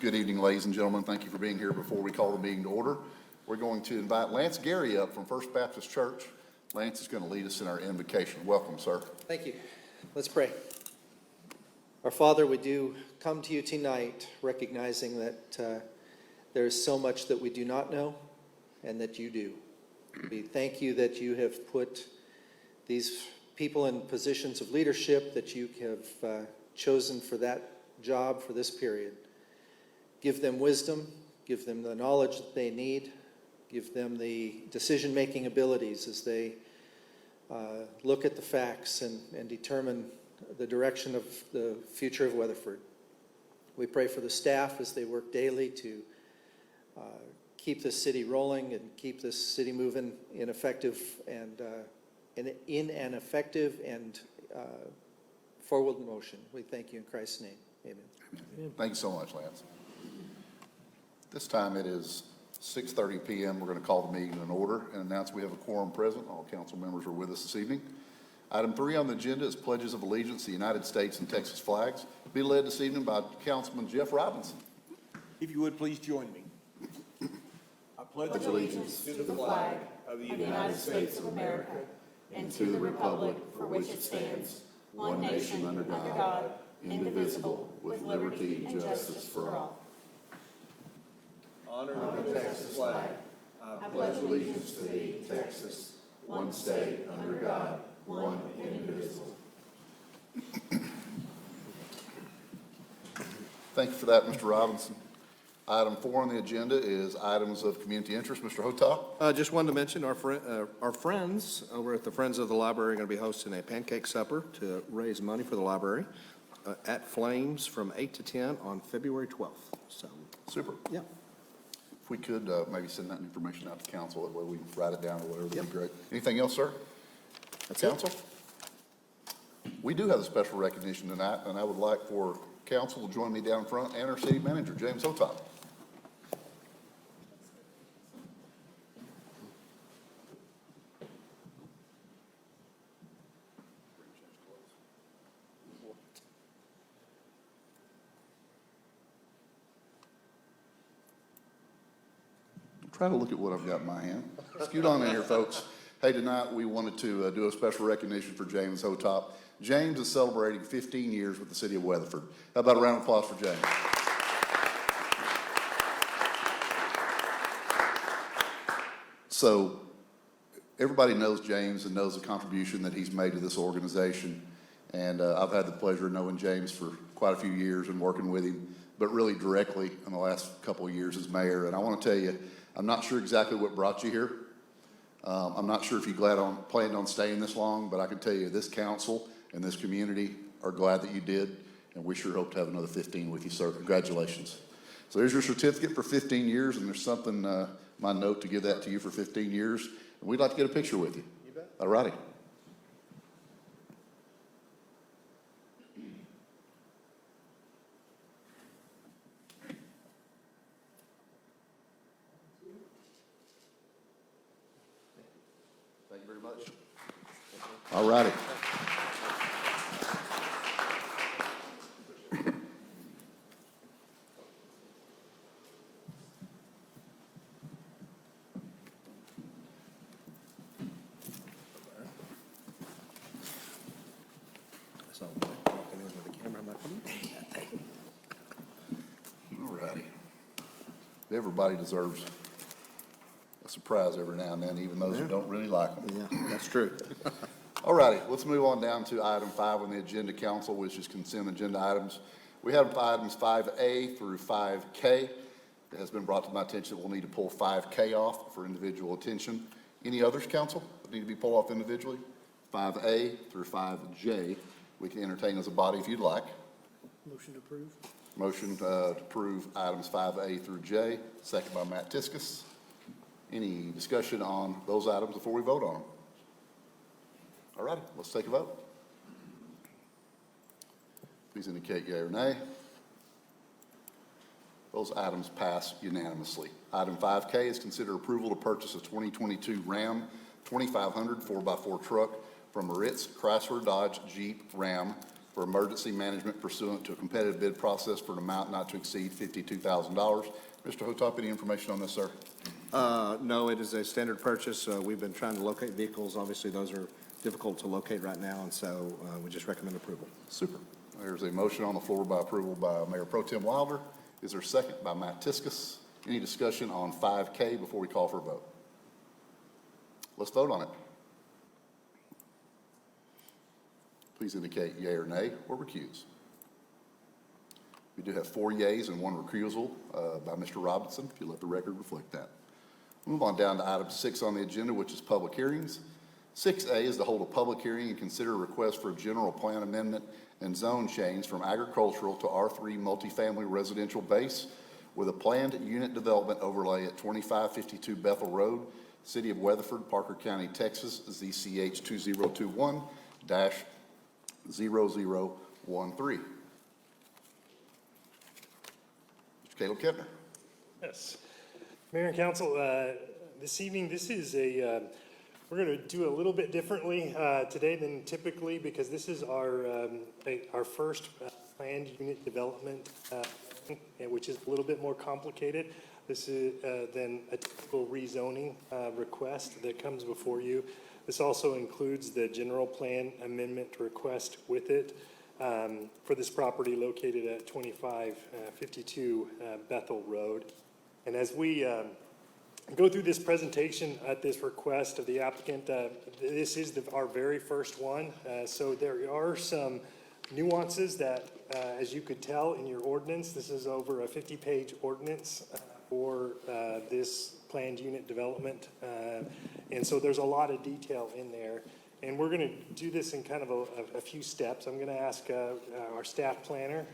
Good evening, ladies and gentlemen. Thank you for being here. Before we call the meeting to order, we're going to invite Lance Gary up from First Baptist Church. Lance is going to lead us in our invocation. Welcome, sir. Thank you. Let's pray. Our Father, we do come to you tonight recognizing that there is so much that we do not know and that you do. We thank you that you have put these people in positions of leadership, that you have chosen for that job for this period. Give them wisdom, give them the knowledge that they need, give them the decision-making abilities as they look at the facts and determine the direction of the future of Weatherford. We pray for the staff as they work daily to keep this city rolling and keep this city moving in effective and in an effective and forward motion. We thank you in Christ's name. Amen. Amen. Thank you so much, Lance. This time it is 6:30 p.m. We're going to call the meeting in order and announce we have a quorum present. All council members are with us this evening. Item 3 on the agenda is pledges of allegiance to the United States and Texas flags. Be led this evening by Councilman Jeff Robinson. If you would, please join me. I pledge allegiance to the flag of the United States of America and to the republic for which it stands, one nation under God, indivisible, with liberty and justice for all. Honor the Texas flag. I pledge allegiance to thee, Texas, one state under God, one indivisible. Thank you for that, Mr. Robinson. Item 4 on the agenda is items of community interest. Mr. Hotop. Just wanted to mention our friends over at the Friends of the Library are going to be hosting a pancake supper to raise money for the library at Flames from 8 to 10 on February 12th. So, Super. yeah. If we could maybe send that information out to council, that way we can write it down or whatever, that'd be great. Anything else, sir? That's council? We do have a special recognition tonight, and I would like for council to join me down front and our city manager, James Hotop. Try to look at what I've got in my hand. Scoot on in here, folks. Hey, tonight we wanted to do a special recognition for James Hotop. James is celebrating 15 years with the city of Weatherford. How about a round of applause for James? So everybody knows James and knows the contribution that he's made to this organization. And I've had the pleasure of knowing James for quite a few years and working with him, but really directly in the last couple of years as mayor. And I want to tell you, I'm not sure exactly what brought you here. I'm not sure if you planned on staying this long, but I can tell you this council and this community are glad that you did, and we sure hope to have another 15 with you, sir. Congratulations. So there's your certificate for 15 years, and there's something, my note to give that to you for 15 years, and we'd like to get a picture with you. You bet. All righty. Thank you very much. All righty. So, walking in with the camera, I'm like, All righty. Everybody deserves a surprise every now and then, even those who don't really like them. yeah, that's true. All righty, let's move on down to item 5 on the agenda, council, which is consent agenda items. We have items 5A through 5K. It has been brought to my attention that we'll need to pull 5K off for individual attention. Any others, council, that need to be pulled off individually? 5A through 5J, we can entertain as a body if you'd like. Motion to approve. Motion to approve items 5A through J, second by Matt Tiskus. Any discussion on those items before we vote on them? All righty, let's take a vote. Please indicate yea or nay. Those items pass unanimously. Item 5K is consider approval to purchase a 2022 Ram 2500 4x4 truck from Moritz Chrysler Dodge Jeep Ram for emergency management pursuant to a competitive bid process for an amount not to exceed $52,000. Mr. Hotop, any information on this, sir? No, it is a standard purchase. We've been trying to locate vehicles. Obviously, those are difficult to locate right now, and so we just recommend approval. Super. There's a motion on the floor by approval by Mayor Pro Tem Wilder. Is there a second by Matt Tiskus? Any discussion on 5K before we call for a vote? Let's vote on it. Please indicate yea or nay or recuse. We do have 4 yeas and 1 recusal by Mr. Robinson, if you let the record reflect that. Move on down to item 6 on the agenda, which is public hearings. 6A is to hold a public hearing and consider a request for a general plan amendment and zone change from agricultural to R3 multifamily residential base with a planned unit development overlay at 2552 Bethel Road, City of Weatherford, Parker County, Texas, ZCH 2021-0013. Mr. Caleb Kepner. Yes. Mayor and Council, this evening, this is we're going to do a little bit differently today than typically because this is our first planned unit development, which is a little bit more complicated. This is than a typical rezoning request that comes before you. This also includes the general plan amendment request with it for this property located at 2552 Bethel Road. And as we go through this presentation at this request of the applicant, this is our very first one. So there are some nuances that, as you could tell in your ordinance, this is over a 50-page ordinance for this planned unit development. And so there's a lot of detail in there. And we're going to do this in kind of a few steps. I'm going to ask our staff planner,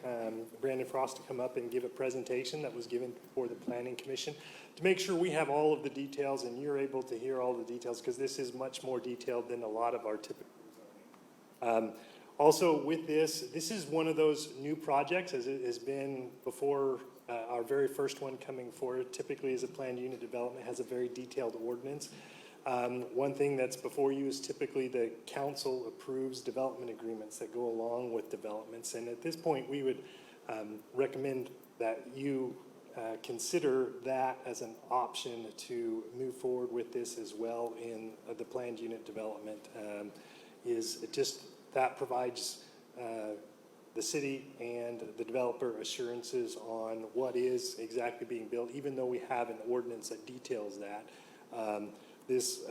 Brandon Frost, to come up and give a presentation that was given for the Planning Commission to make sure we have all of the details and you're able to hear all the details because this is much more detailed than a lot of our typical zoning. Also with this is one of those new projects as it has been before our very first one coming forward. Typically as a planned unit development has a very detailed ordinance. One thing that's before you is typically the council approves development agreements that go along with developments. And at this point, we would recommend that you consider that as an option to move forward with this as well in the planned unit development. Is it just that provides the city and the developer assurances on what is exactly being built, even though we have an ordinance that details that. This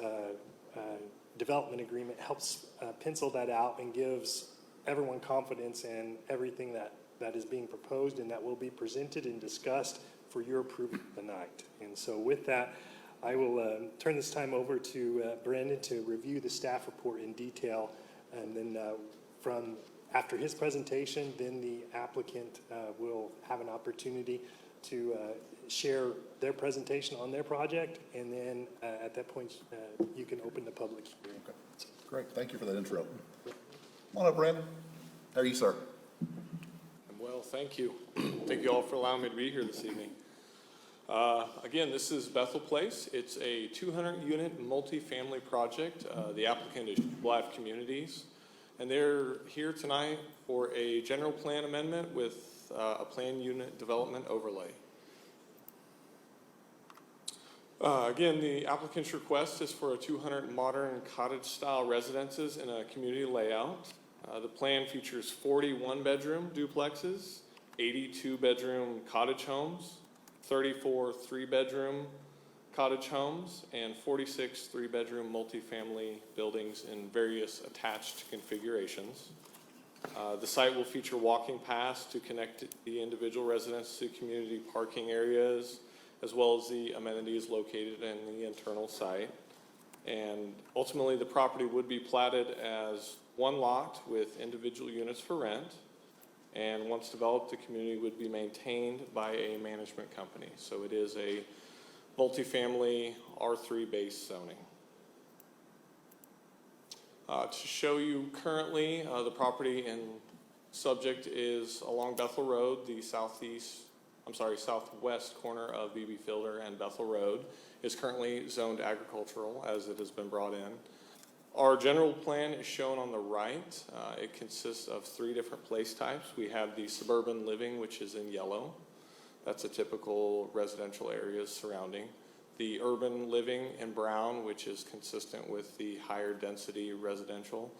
development agreement helps pencil that out and gives everyone confidence in everything that is being proposed and that will be presented and discussed for your approval tonight. And so with that, I will turn this time over to Brandon to review the staff report in detail. And then from after his presentation, then the applicant will have an opportunity to share their presentation on their project, and then at that point, you can open the public hearing. Okay. Great, thank you for that intro. Come on up, Brandon. How are you, sir? Well, thank you. Thank you all for allowing me to be here this evening. Again, this is Bethel Place. It's a 200-unit multifamily project. The applicant is Life Communities, and they're here tonight for a general plan amendment with a planned unit development overlay. Again, the applicant's request is for a 200 modern cottage-style residences in a community layout. The plan features 40 one-bedroom duplexes, 82 bedroom cottage homes, 34 three-bedroom cottage homes, and 46 three-bedroom multifamily buildings in various attached configurations. The site will feature walking paths to connect the individual residents to community parking areas, as well as the amenities located in the internal site. And ultimately, the property would be platted as one lot with individual units for rent. And once developed, the community would be maintained by a management company. So it is a multifamily R3 based zoning. To show you currently, the property in subject is along Bethel Road, the southwest corner of BB Fielder and Bethel Road is currently zoned agricultural as it has been brought in. Our general plan is shown on the right. It consists of 3 different place types. We have the suburban living, which is in yellow. That's a typical residential areas surrounding. The urban living in brown, which is consistent with the higher density residential.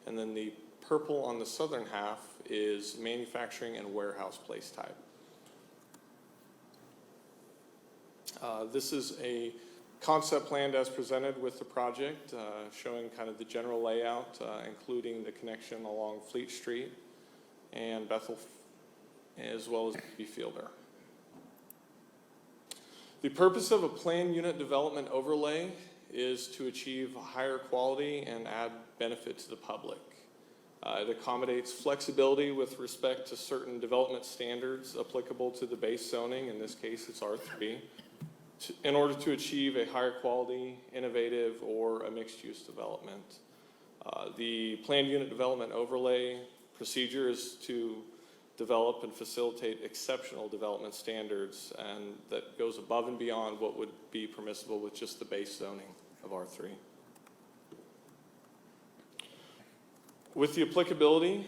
And then the purple on the southern half is manufacturing and warehouse place type. This is a concept plan as presented with the project, showing kind of the general layout, including the connection along Fleet Street and Bethel, as well as B. Fielder. The purpose of a planned unit development overlay is to achieve higher quality and add benefit to the public. It accommodates flexibility with respect to certain development standards applicable to the base zoning. In this case, it's R3. In order to achieve a higher quality, innovative, or a mixed-use development. The planned unit development overlay procedure is to develop and facilitate exceptional development standards, and that goes above and beyond what would be permissible with just the base zoning of R3. With the applicability,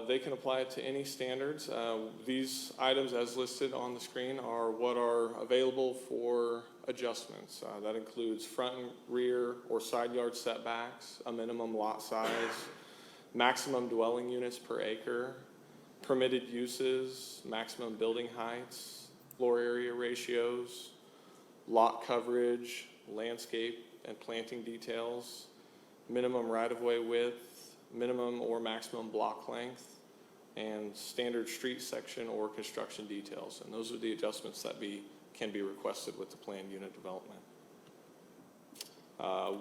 they can apply it to any standards. These items as listed on the screen are what are available for adjustments. That includes front and rear or side yard setbacks, a minimum lot size, maximum dwelling units per acre, permitted uses, maximum building heights, floor area ratios, lot coverage, landscape and planting details, minimum right-of-way width, minimum or maximum block length, and standard street section or construction details. And those are the adjustments that can be requested with the planned unit development.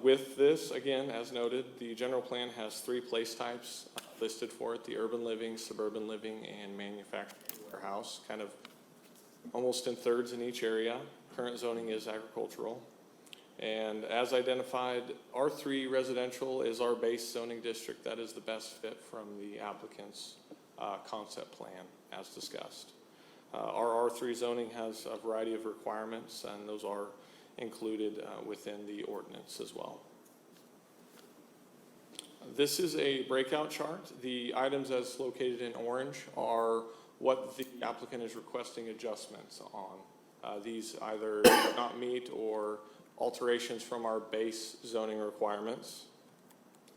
With this, again, as noted, the general plan has 3 place types listed for it: the urban living, suburban living, and manufacturing warehouse, kind of almost in thirds in each area. Current zoning is agricultural. And as identified, R3 residential is our base zoning district. That is the best fit from the applicant's concept plan as discussed. Our R3 zoning has a variety of requirements, and those are included within the ordinance as well. This is a breakout chart. The items as located in orange are what the applicant is requesting adjustments on. These either do not meet or alterations from our base zoning requirements.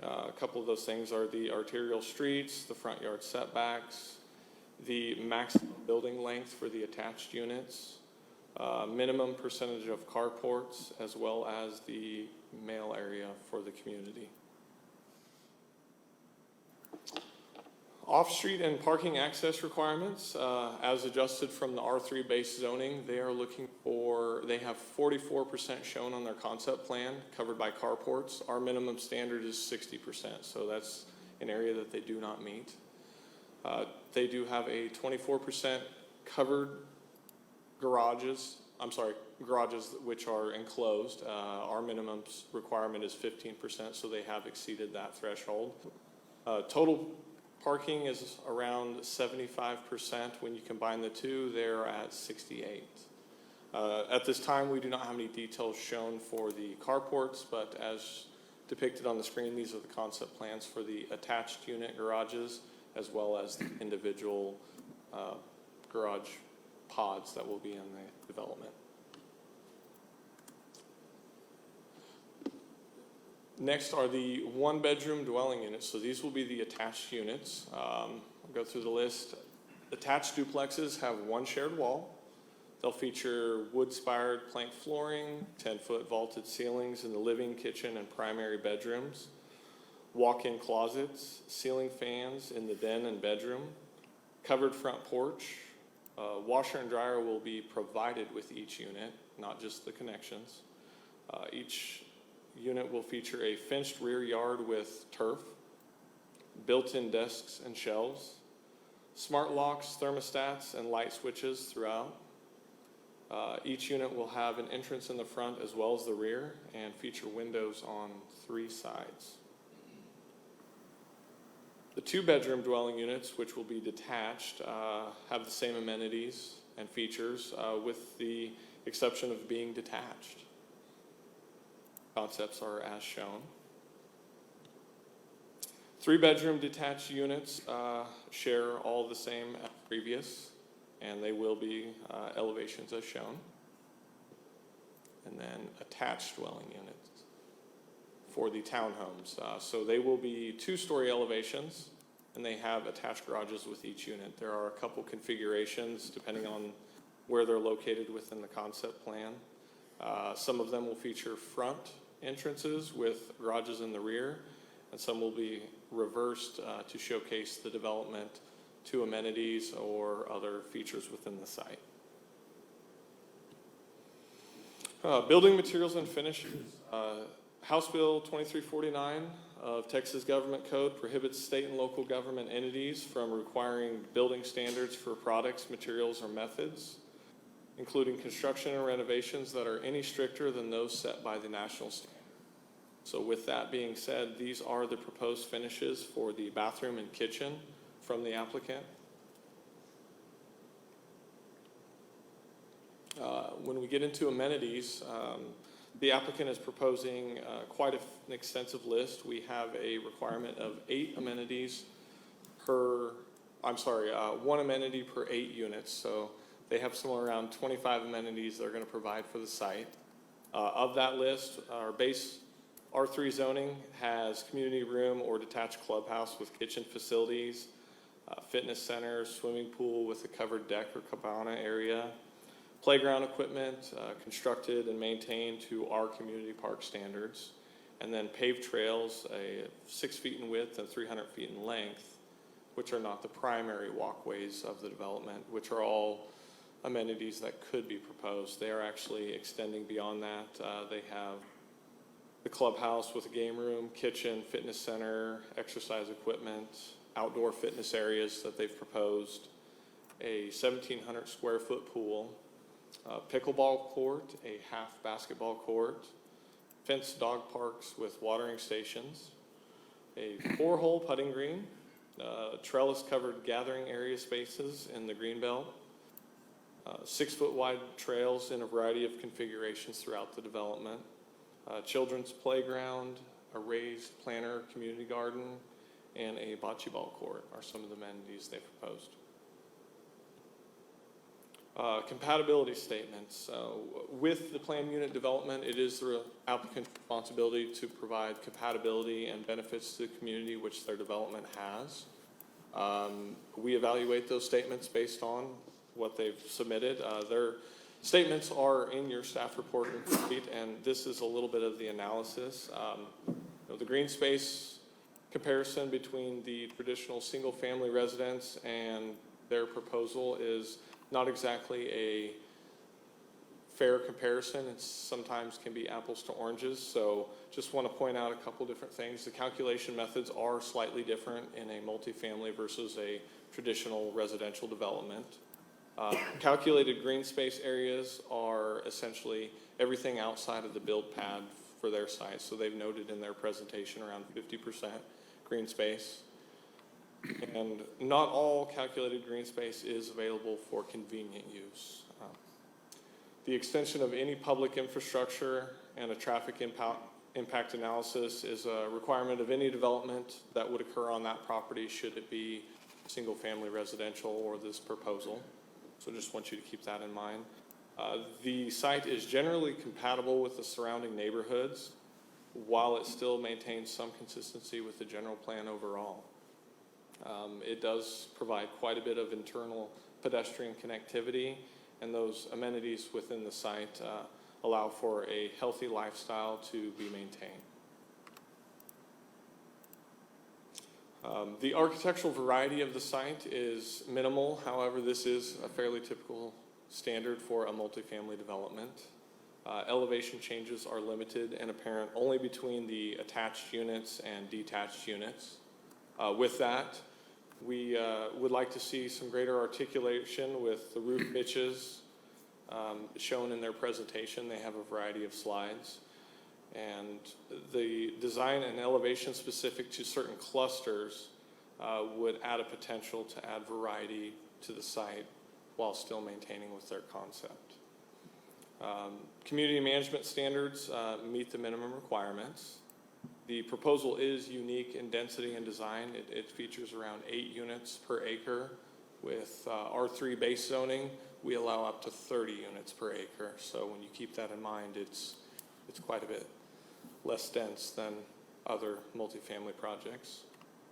A couple of those things are the arterial streets, the front yard setbacks, the maximum building length for the attached units, minimum percentage of carports, as well as the mail area for the community. Off-street and parking access requirements, as adjusted from the R3 base zoning, they have 44% shown on their concept plan covered by carports. Our minimum standard is 60%, so that's an area that they do not meet. They do have a 24% covered garages which are enclosed. Our minimum requirement is 15%, so they have exceeded that threshold. Total parking is around 75%. When you combine the two, they're at 68%. At this time, we do not have any details shown for the carports, but as depicted on the screen, these are the concept plans for the attached unit garages, as well as the individual garage pods that will be in the development. Next are the 1-bedroom dwelling units. So these will be the attached units. I'll go through the list. Attached duplexes have 1 shared wall. They'll feature wood-spired plank flooring, 10-foot vaulted ceilings in the living, kitchen, and primary bedrooms, walk-in closets, ceiling fans in the den and bedroom, covered front porch. Washer and dryer will be provided with each unit, not just the connections. Each unit will feature a fenced rear yard with turf, built-in desks and shelves, smart locks, thermostats, and light switches throughout. Each unit will have an entrance in the front as well as the rear and feature windows on 3 sides. The 2-bedroom dwelling units, which will be detached, have the same amenities and features with the exception of being detached. Concepts are as shown. Three-bedroom detached units share all the same as previous, and they will be elevations as shown. And then attached dwelling units for the townhomes. So they will be 2-story elevations, and they have attached garages with each unit. There are a couple configurations depending on where they're located within the concept plan. Some of them will feature front entrances with garages in the rear, and some will be reversed to showcase the development to amenities or other features within the site. Building materials and finishes. House Bill 2349 of Texas Government Code prohibits state and local government entities from requiring building standards for products, materials, or methods, including construction and renovations that are any stricter than those set by the national standard. So with that being said, these are the proposed finishes for the bathroom and kitchen from the applicant. When we get into amenities, the applicant is proposing quite an extensive list. We have a requirement of 8 amenities per, one amenity per 8 units. So they have somewhere around 25 amenities they're going to provide for the site. Of that list, our base R3 zoning has community room or detached clubhouse with kitchen facilities, fitness center, swimming pool with a covered deck or cabana area, playground equipment constructed and maintained to our community park standards, and then paved trails, 6 feet in width and 300 feet in length, which are not the primary walkways of the development, which are all amenities that could be proposed. They are actually extending beyond that. They have the clubhouse with a game room, kitchen, fitness center, exercise equipment, outdoor fitness areas that they've proposed, a 1,700 square foot pool, a pickleball court, a half basketball court, fenced dog parks with watering stations, a 4-hole putting green, trellis covered gathering area spaces in the greenbelt, 6-foot wide trails in a variety of configurations throughout the development, children's playground, a raised planter community garden, and a bocce ball court are some of the amenities they proposed. Compatibility statements. With the planned unit development, it is the applicant's responsibility to provide compatibility and benefits to the community which their development has. We evaluate those statements based on what they've submitted. Their statements are in your staff report and this is a little bit of the analysis. The green space comparison between the traditional single-family residence and their proposal is not exactly a fair comparison. It sometimes can be apples to oranges. So just want to point out a couple different things. The calculation methods are slightly different in a multifamily versus a traditional residential development. Calculated green space areas are essentially everything outside of the build pad for their site. So they've noted in their presentation around 50% green space. And not all calculated green space is available for convenient use. The extension of any public infrastructure and a traffic impact analysis is a requirement of any development that would occur on that property should it be single-family residential or this proposal. So just want you to keep that in mind. The site is generally compatible with the surrounding neighborhoods while it still maintains some consistency with the general plan overall. It does provide quite a bit of internal pedestrian connectivity, and those amenities within the site allow for a healthy lifestyle to be maintained. The architectural variety of the site is minimal. However, this is a fairly typical standard for a multifamily development. Elevation changes are limited and apparent only between the attached units and detached units. With that, we would like to see some greater articulation with the roof pitches shown in their presentation. They have a variety of slides. And the design and elevation specific to certain clusters would add a potential to add variety to the site while still maintaining with their concept. Community management standards meet the minimum requirements. The proposal is unique in density and design. It features around 8 units per acre. With R3 base zoning, we allow up to 30 units per acre. So when you keep that in mind, it's quite a bit less dense than other multifamily projects.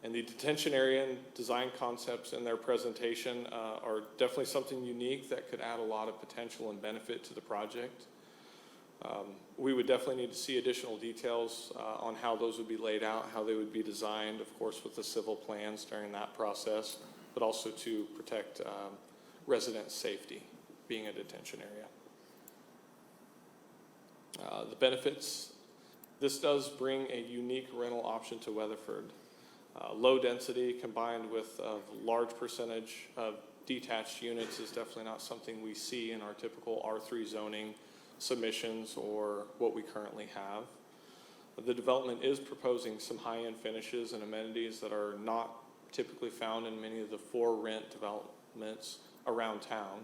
And the detention area and design concepts in their presentation are definitely something unique that could add a lot of potential and benefit to the project. We would definitely need to see additional details on how those would be laid out, how they would be designed, of course, with the civil plans during that process, but also to protect resident safety, being a detention area. The benefits, this does bring a unique rental option to Weatherford. Low density combined with a large percentage of detached units is definitely not something we see in our typical R3 zoning submissions or what we currently have. The development is proposing some high-end finishes and amenities that are not typically found in many of the for-rent developments around town.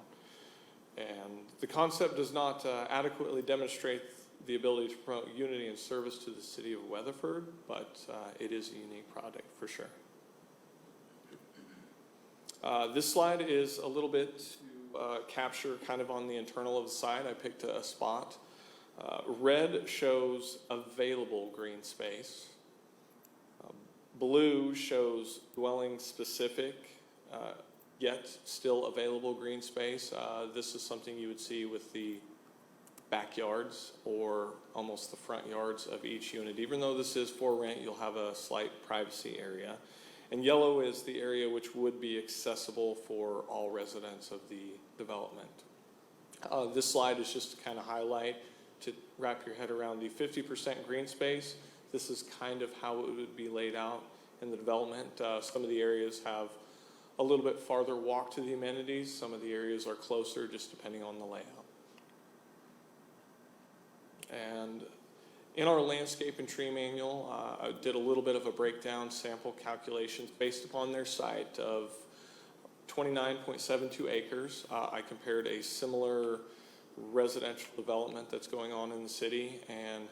And the concept does not adequately demonstrate the ability to promote unity and service to the city of Weatherford, but it is a unique project for sure. This slide is a little bit to capture kind of on the internal of the site. I picked a spot. Red shows available green space. Blue shows dwelling specific, yet still available green space. This is something you would see with the backyards or almost the front yards of each unit. Even though this is for rent, you'll have a slight privacy area. And yellow is the area which would be accessible for all residents of the development. This slide is just to kind of highlight, to wrap your head around the 50% green space. This is kind of how it would be laid out in the development. Some of the areas have a little bit farther walk to the amenities. Some of the areas are closer, just depending on the layout. And in our landscape and tree manual, I did a little bit of a breakdown sample calculations based upon their site of 29.72 acres. I compared a similar residential development that's going on in the city and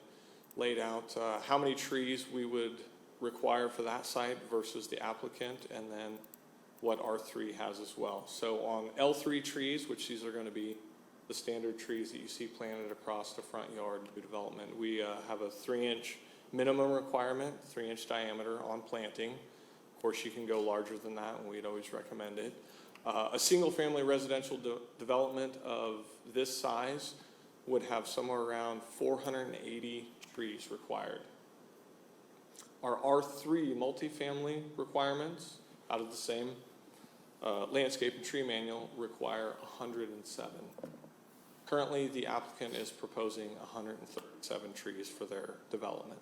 laid out how many trees we would require for that site versus the applicant, and then what R3 has as well. So on L3 trees, which these are going to be the standard trees that you see planted across the front yard development, we have a 3-inch minimum requirement, 3-inch diameter on planting. Of course, you can go larger than that, and we'd always recommend it. A single-family residential development of this size would have somewhere around 480 trees required. Our R3 multifamily requirements, out of the same landscape and tree manual, require 107. Currently, the applicant is proposing 137 trees for their development.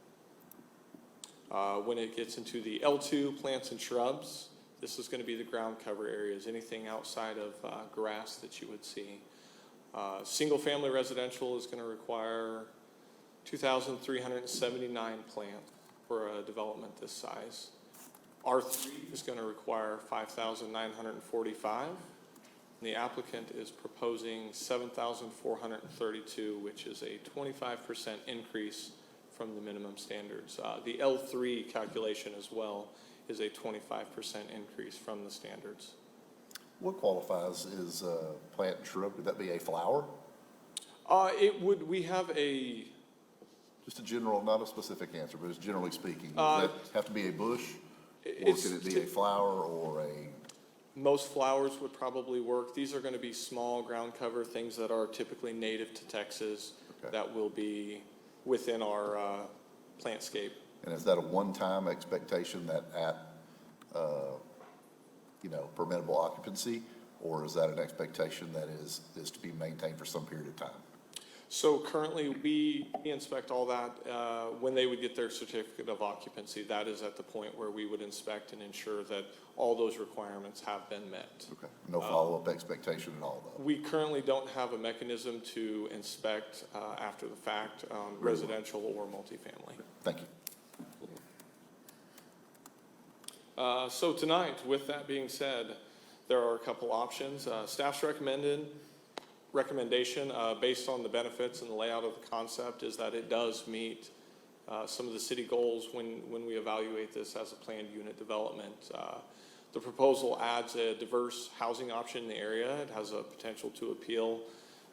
When it gets into the L2 plants and shrubs, this is going to be the ground cover areas, anything outside of grass that you would see. Single-family residential is going to require 2,379 plants for a development this size. R3 is going to require 5,945. And the applicant is proposing 7,432, which is a 25% increase from the minimum standards. The L3 calculation as well is a 25% increase from the standards. What qualifies as plant and shrub? Would that be a flower? It would. We have a. Just a general, not a specific answer, but it's generally speaking. Does that have to be a bush? Or could it be a flower or a? Most flowers would probably work. These are going to be small ground cover things that are typically native to Texas. Okay. That will be within our plantscape. And is that a one-time expectation that at, permittable occupancy, or is that an expectation that is to be maintained for some period of time? So currently, we inspect all that when they would get their certificate of occupancy. That is at the point where we would inspect and ensure that all those requirements have been met. Okay. No follow-up expectation at all, though? We currently don't have a mechanism to inspect after the fact, residential or multifamily. Thank you. So tonight, with that being said, there are a couple options. Staff's recommendation based on the benefits and the layout of the concept is that it does meet some of the city goals when we evaluate this as a planned unit development. The proposal adds a diverse housing option in the area. It has a potential to appeal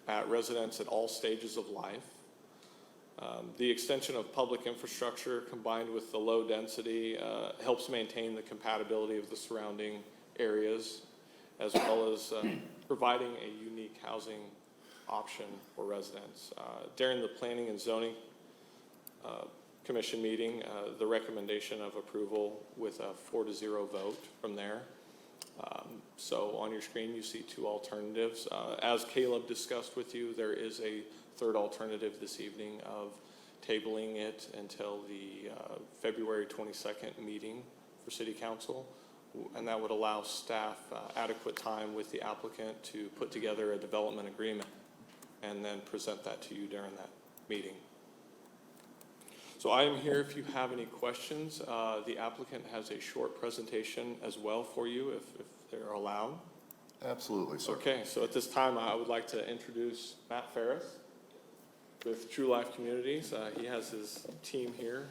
at residents at all stages of life. The extension of public infrastructure combined with the low density helps maintain the compatibility of the surrounding areas, as well as providing a unique housing option for residents. During the Planning and Zoning Commission meeting, the recommendation of approval with a 4-0 vote from there. So on your screen, you see two alternatives. As Caleb discussed with you, there is a third alternative this evening of tabling it until the February 22nd meeting for City Council. And that would allow staff adequate time with the applicant to put together a development agreement and then present that to you during that meeting. So I am here if you have any questions. The applicant has a short presentation as well for you if they're allowed. Absolutely, sir. Okay, so at this time, I would like to introduce Matt Ferris with True Life Communities. He has his team here.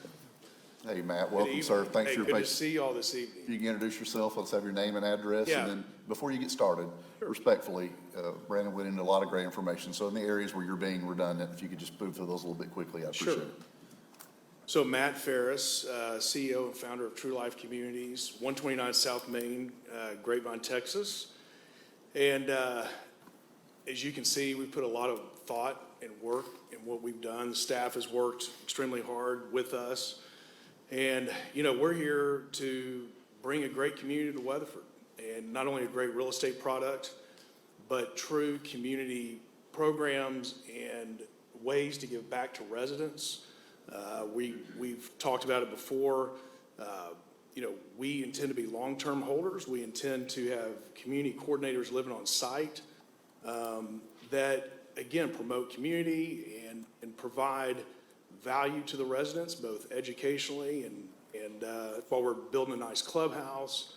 Hey, Matt, welcome, sir. Thanks for your Good to patience. see you all this evening. If you can introduce yourself, let's have your name and address. Yeah. And then before you get started, respectfully, Brandon went into a lot of great information. So in the areas where you're being redundant, if you could just move through those a little bit quickly, I appreciate it. So Matt Ferris, CEO and founder of True Life Communities, 129 South Main, Grapevine, Texas. And as you can see, we put a lot of thought and work in what we've done. The staff has worked extremely hard with us. And, you know, we're here to bring a great community to Weatherford. And not only a great real estate product, but true community programs and ways to give back to residents. We've talked about it before. You know, we intend to be long-term holders. We intend to have community coordinators living on site that, again, promote community and provide value to the residents, both educationally and while we're building a nice clubhouse,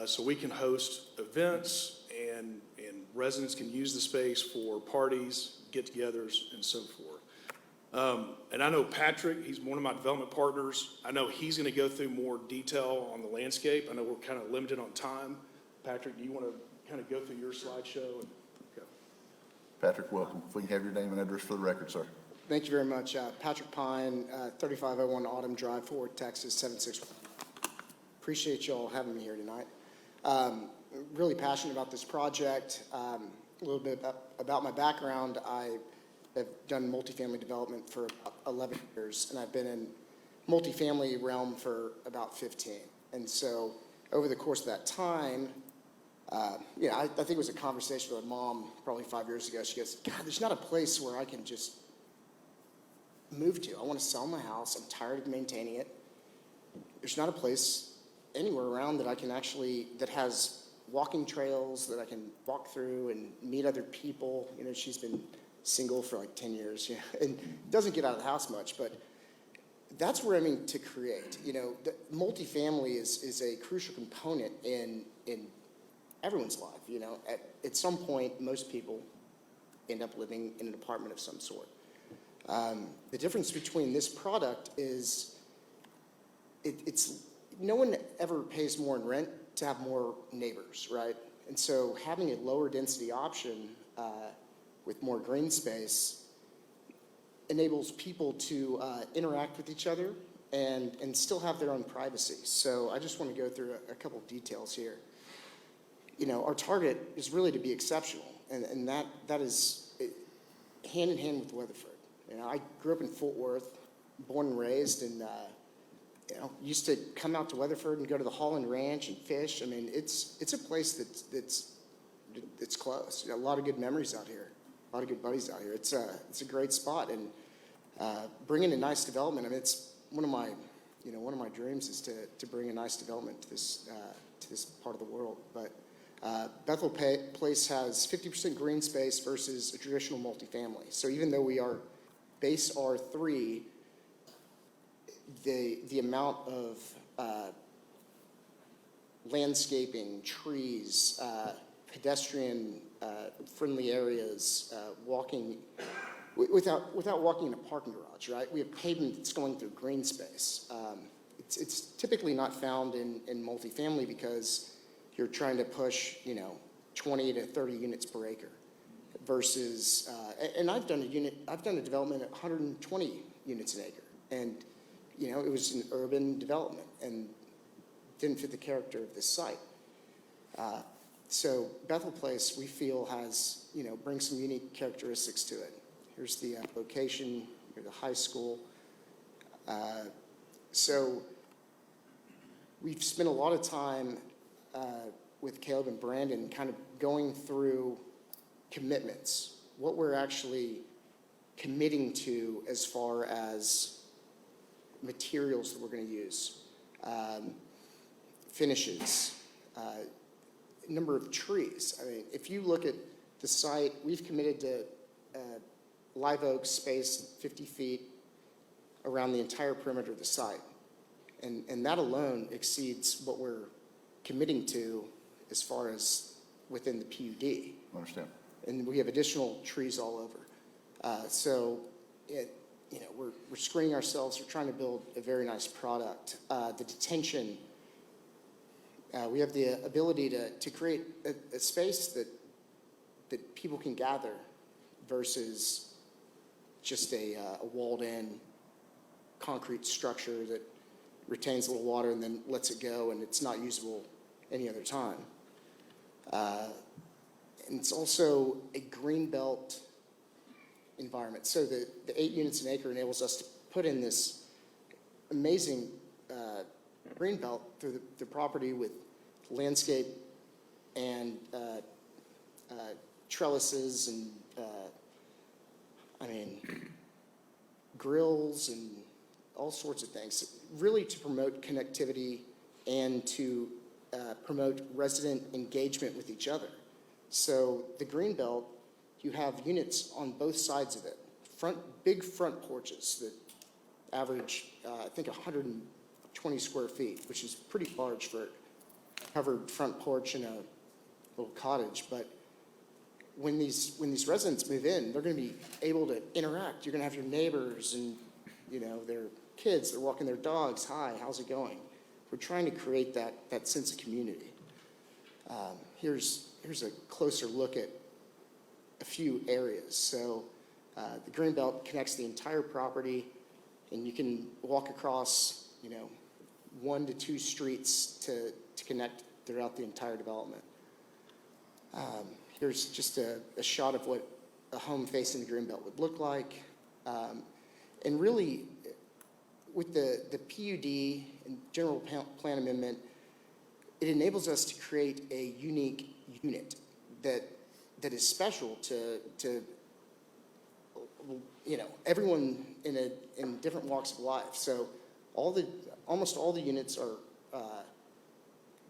so we can host events and residents can use the space for parties, get-togethers, and so forth. And I know Patrick, he's one of my development partners. I know he's going to go through more detail on the landscape. I know we're kind of limited on time. Patrick, do you want to kind of go through your slideshow? Patrick, welcome. If we can have your name and address for the record, sir. Thank you very much. Patrick Pine, 3501 Autumn Drive, Fort Worth, Texas, 761. Appreciate you all having me here tonight. Really passionate about this project. A little bit about my background. I have done multifamily development for about 11 years, and I've been in multifamily realm for about 15. And so over the course of that time, I think it was a conversation with my mom probably 5 years ago. She goes, God, there's not a place where I can just move to. I want to sell my house. I'm tired of maintaining it. There's not a place anywhere around that I can actually, that has walking trails that I can walk through and meet other people. You know, she's been single for like 10 years, and doesn't get out of the house much, but that's where I'm aiming to create. You know, the multifamily is a crucial component in everyone's life. You know, at some point, most people end up living in an apartment of some sort. The difference between this product is it's no one ever pays more in rent to have more neighbors, right? And so having a lower density option with more green space enables people to interact with each other and still have their own privacy. So I just want to go through a couple of details here. You know, our target is really to be exceptional, and that is hand in hand with Weatherford. You know, I grew up in Fort Worth, born and raised, and used to come out to Weatherford and go to the Holland Ranch and fish. I mean, it's a place that's close. You know, a lot of good memories out here, a lot of good buddies out here. It's a great spot, and bringing a nice development. I mean, it's one of my dreams is to bring a nice development to this part of the world. But Bethel Place has 50% green space versus a traditional multifamily. So even though we are base R3, the amount of landscaping, trees, pedestrian friendly areas, walking without walking in a parking garage, right? We have pavement that's going through green space. It's typically not found in multifamily because you're trying to push, 20 to 30 units per acre versus, and I've done a development at 120 units an acre. And, it was an urban development and didn't fit the character of this site. So Bethel Place, we feel has, brings some unique characteristics to it. Here's the location, here's the high school. So we've spent a lot of time with Caleb and Brandon kind of going through commitments, what we're actually committing to as far as materials that we're going to use, finishes, number of trees. I mean, if you look at the site, we've committed to live oak space 50 feet around the entire perimeter of the site. And that alone exceeds what we're committing to as far as within the PUD. I understand. And we have additional trees all over. So we're screening ourselves. We're trying to build a very nice product. The detention, we have the ability to create a space that people can gather versus just a walled-in concrete structure that retains a little water and then lets it go, and it's not usable any other time. And it's also a green belt environment. So the 8 units an acre enables us to put in this amazing green belt through the property with landscape and trellises and grills and all sorts of things, really to promote connectivity and to promote resident engagement with each other. So the green belt, you have units on both sides of it, big front porches that average, I think, 120 square feet, which is pretty large for a covered front porch in a little cottage. But when these residents move in, they're going to be able to interact. You're going to have your neighbors and their kids. They're walking their dogs. Hi, how's it going? We're trying to create that sense of community. Here's a closer look at a few areas. So the Greenbelt connects the entire property, and you can walk across, 1 to 2 streets to connect throughout the entire development. Here's just a shot of what a home facing the Greenbelt would look like. And really, with the PUD and General Plan Amendment, it enables us to create a unique unit that is special to everyone in different walks of life. So almost all the units are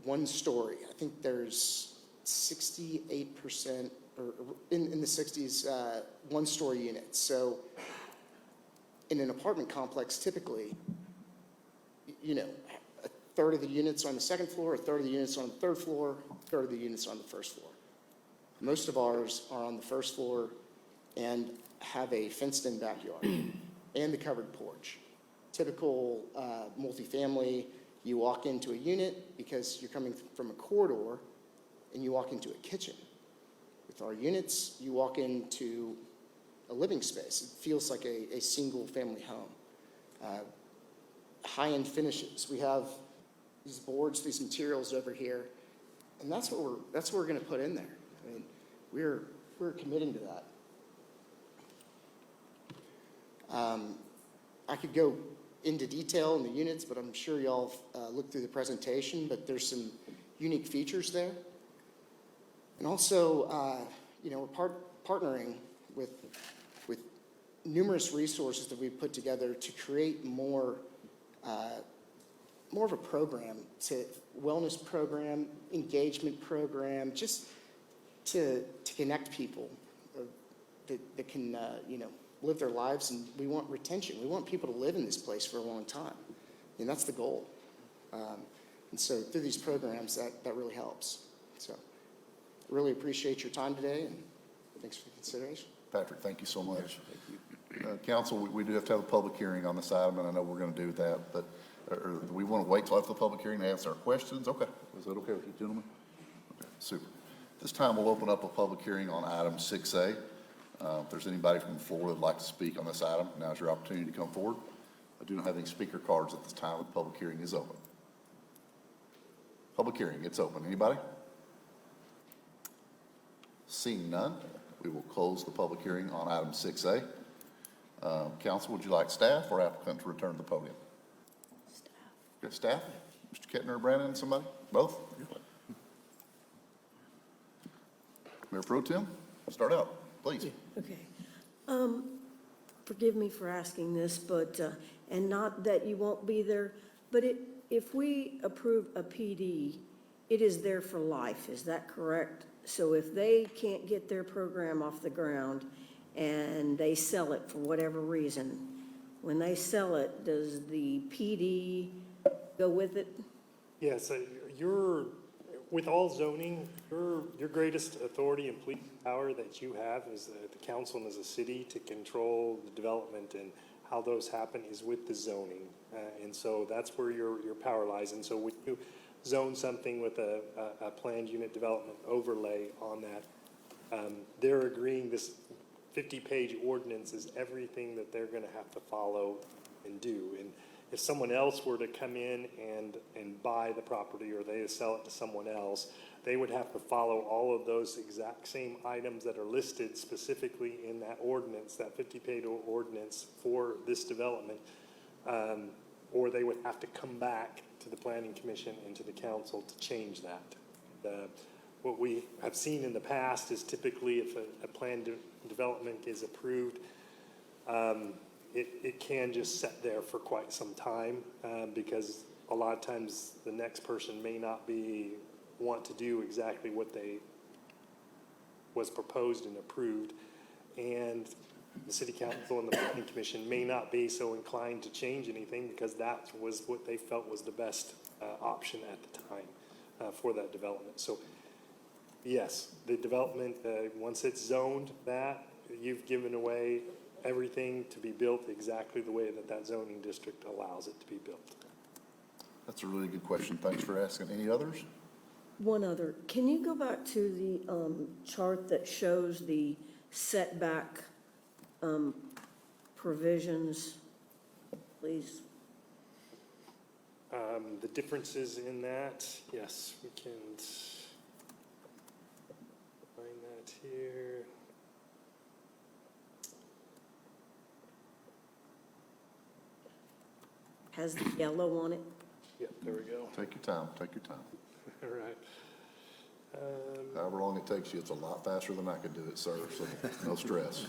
1 story. I think there's 68% or in the 60s 1 story units. So in an apartment complex, typically, a third of the units are on the 2nd floor, a third of the units are on the 3rd floor, a third of the units are on the 1st floor. Most of ours are on the 1st floor and have a fenced-in backyard and the covered porch. Typical multifamily, you walk into a unit because you're coming from a corridor and you walk into a kitchen. With our units, you walk into a living space. It feels like a single family home. High-end finishes. We have these boards, these materials over here, and that's what we're going to put in there. I mean, we're committing to that. I could go into detail in the units, but I'm sure y'all looked through the presentation, but there's some unique features there. And also, we're partnering with numerous resources that we've put together to create more of a program, wellness program, engagement program, just to connect people that can, live their lives. And we want retention. We want people to live in this place for a long time. And that's the goal. And so through these programs, that really helps. So really appreciate your time today, and thanks for the consideration. Patrick, thank you so much. Council, we do have to have a public hearing on this item, and I know we're going to do that, but or do we want to wait till after the public hearing to answer our questions? Okay. Is that okay with you, gentlemen? Okay, super. This time we'll open up a public hearing on item 6A. If there's anybody from the floor that would like to speak on this item, now's your opportunity to come forward. I do not have any speaker cards at this time. The public hearing is open. Public hearing, it's open. Anybody? Seeing none, we will close the public hearing on item 6A. Council, would you like staff or applicant to return to the podium? Staff. Okay, staff? Mr. Kettner or Brandon, somebody? Both? Mayor Pro Tem, start out, please. Okay. Forgive me for asking this, but, and not that you won't be there, but if we approve a PD, it is there for life, is that correct? So if they can't get their program off the ground and they sell it for whatever reason, when they sell it, does the PD go with it? Yeah, so with all zoning, your greatest authority and police power that you have as the council and as a city to control the development and how those happen is with the zoning. And so that's where your power lies. And so when you zone something with a planned unit development overlay on that, they're agreeing this 50-page ordinance is everything that they're gonna have to follow and do. And if someone else were to come in and buy the property or they sell it to someone else, they would have to follow all of those exact same items that are listed specifically in that ordinance, that 50-page ordinance for this development, or they would have to come back to the Planning Commission and to the council to change that. What we have seen in the past is typically if a planned development is approved, it can just sit there for quite some time because a lot of times the next person may not want to do exactly what was proposed and approved, and the city council and the planning commission may not be so inclined to change anything because that was what they felt was the best option at the time for that development. So yes, the development, once it's zoned that, you've given away everything to be built exactly the way that zoning district allows it to be built. That's a really good question. Thanks for asking. Any others? One other, can you go back to the chart that shows the setback provisions, please? The differences in that, yes, we can find that here. Has the yellow on it? Yep, there we go. Take your time. Take your time. All right. However long it takes you, it's a lot faster than I could do it, sir, so no stress.